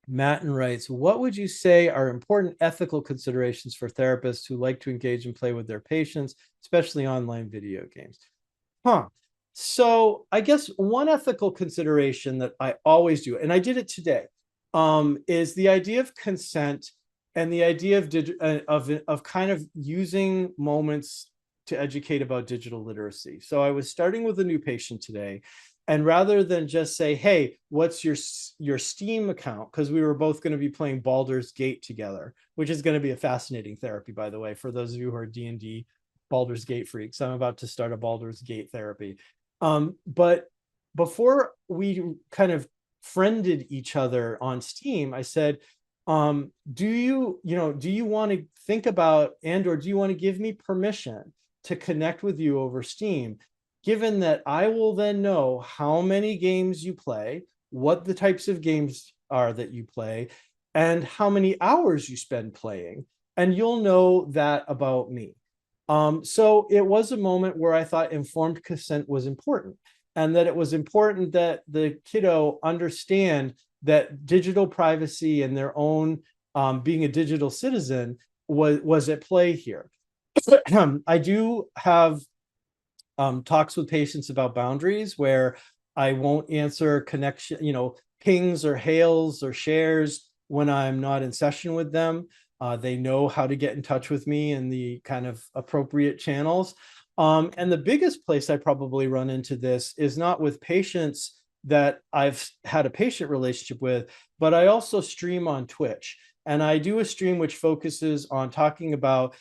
Matten writes, what would you say are important ethical considerations for therapists who like to engage and play with their patients, especially online video games? So I guess one ethical consideration that I always do, and I did it today, is the idea of consent and the idea of kind of using moments to educate about digital literacy. So I was starting with a new patient today, and rather than just say, hey, what's your Steam account? Because we were both going to be playing Baldur's Gate together, which is going to be a fascinating therapy, by the way, for those of you who are D&D Baldur's Gate freaks. I'm about to start a Baldur's Gate therapy. But before we kind of friended each other on Steam, I said, do you want to think about or do you want to give me permission to connect with you over Steam, given that I will then know how many games you play, what the types of games are that you play, and how many hours you spend playing, and you'll know that about me. So it was a moment where I thought informed consent was important, and that it was important that the kiddo understand that digital privacy and their own being a digital citizen was at play here. I do have talks with patients about boundaries where I won't answer pings or hails or shares when I'm not in session with them. They know how to get in touch with me in the kind of appropriate channels. And the biggest place I probably run into this is not with patients that I've had a patient relationship with, but I also stream on Twitch. And I do a stream which focuses on talking about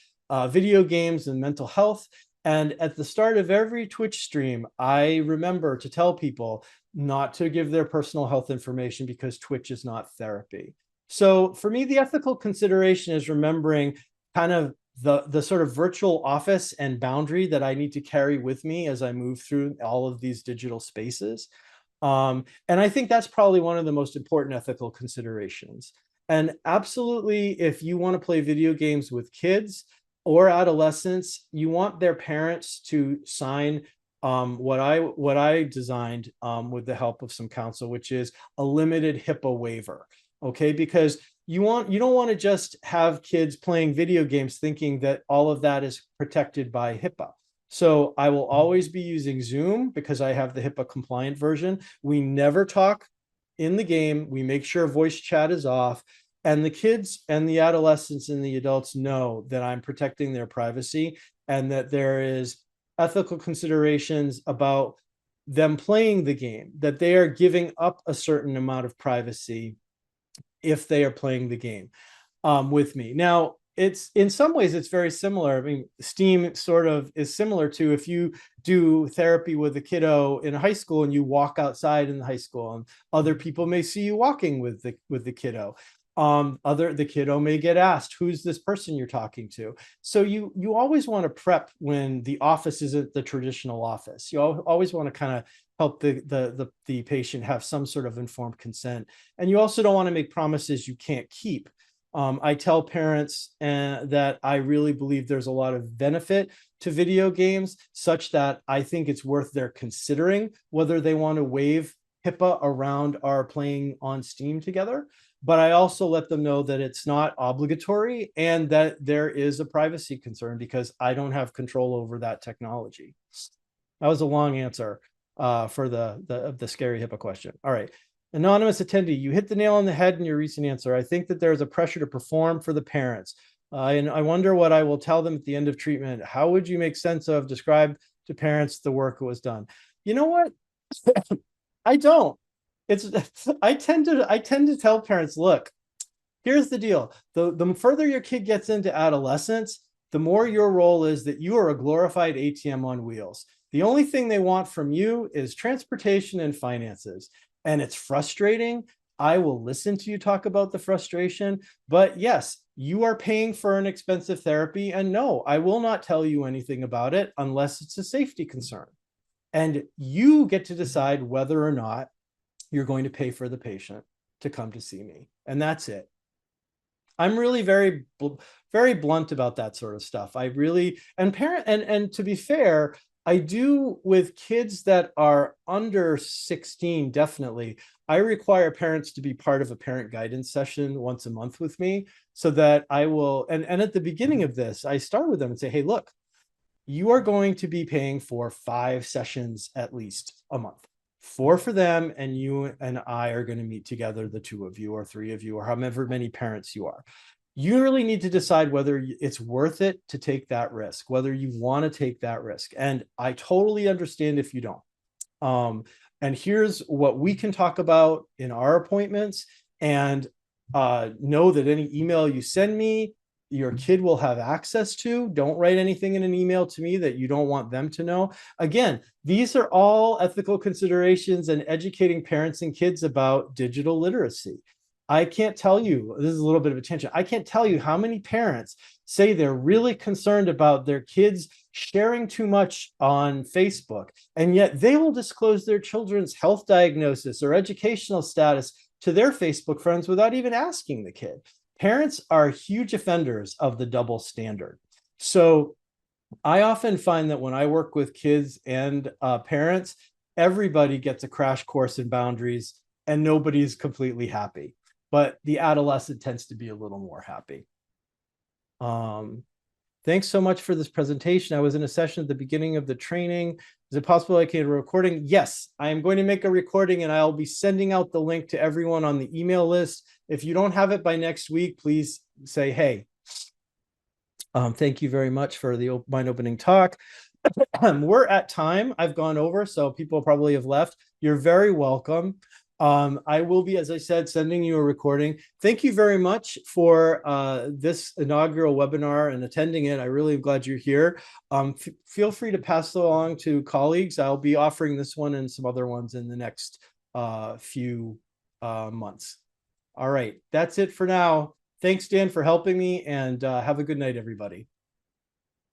video games and mental health. And at the start of every Twitch stream, I remember to tell people not to give their personal health information, because Twitch is not therapy. So for me, the ethical consideration is remembering kind of the sort of virtual office and boundary that I need to carry with me as I move through all of these digital spaces. And I think that's probably one of the most important ethical considerations. And absolutely, if you want to play video games with kids or adolescents, you want their parents to sign what I designed with the help of some counsel, which is a limited HIPAA waiver. Okay, because you don't want to just have kids playing video games thinking that all of that is protected by HIPAA. So I will always be using Zoom because I have the HIPAA compliant version. We never talk in the game. We make sure voice chat is off. And the kids and the adolescents and the adults know that I'm protecting their privacy, and that there is ethical considerations about them playing the game, that they are giving up a certain amount of privacy if they are playing the game with me. Now, it's in some ways it's very similar. I mean, STEAM sort of is similar to if you do therapy with a kiddo in high school and you walk outside in the high school and other people may see you walking with the kiddo. The kiddo may get asked, who's this person you're talking to? So you always want to prep when the office isn't the traditional office. You always want to kind of help the patient have some sort of informed consent. And you also don't want to make promises you can't keep. I tell parents that I really believe there's a lot of benefit to video games, such that I think it's worth their considering whether they want to waive HIPAA around our playing on Steam together. But I also let them know that it's not obligatory and that there is a privacy concern because I don't have control over that technology. That was a long answer for the scary HIPAA question. All right. Anonymous attendee, you hit the nail on the head in your recent answer. I think that there's a pressure to perform for the parents. And I wonder what I will tell them at the end of treatment. How would you make sense of, describe to parents the work that was done? You know what? I don't. I tend to tell parents, look, here's the deal. The further your kid gets into adolescence, the more your role is that you are a glorified ATM on wheels. The only thing they want from you is transportation and finances. And it's frustrating. I will listen to you talk about the frustration, but yes, you are paying for an expensive therapy. And no, I will not tell you anything about it unless it's a safety concern. And you get to decide whether or not you're going to pay for the patient to come to see me. And that's it. I'm really very, very blunt about that sort of stuff. I really, and to be fair, I do with kids that are under 16, definitely. I require parents to be part of a parent guidance session once a month with me so that I will, and at the beginning of this, I start with them and say, hey, look, you are going to be paying for 5 sessions at least a month. 4 for them, and you and I are going to meet together, the 2 of you or 3 of you or however many parents you are. You really need to decide whether it's worth it to take that risk, whether you want to take that risk. And I totally understand if you don't. And here's what we can talk about in our appointments, and know that any email you send me, your kid will have access to. Don't write anything in an email to me that you don't want them to know. Again, these are all ethical considerations and educating parents and kids about digital literacy. I can't tell you, this is a little bit of a tangent, I can't tell you how many parents say they're really concerned about their kids sharing too much on Facebook, and yet they will disclose their children's health diagnosis or educational status to their Facebook friends without even asking the kid. Parents are huge offenders of the double standard. So I often find that when I work with kids and parents, everybody gets a crash course in boundaries and nobody's completely happy. But the adolescent tends to be a little more happy. Thanks so much for this presentation. I was in a session at the beginning of the training. Is it possible I can get a recording? Yes, I am going to make a recording and I'll be sending out the link to everyone on the email list. If you don't have it by next week, please say, hey. Thank you very much for the mind opening talk. We're at time. I've gone over, so people probably have left. You're very welcome. I will be, as I said, sending you a recording. Thank you very much for this inaugural webinar and attending it. I really am glad you're here. Feel free to pass it along to colleagues. I'll be offering this one and some other ones in the next few months. All right, that's it for now. Thanks, Dan, for helping me, and have a good night, everybody.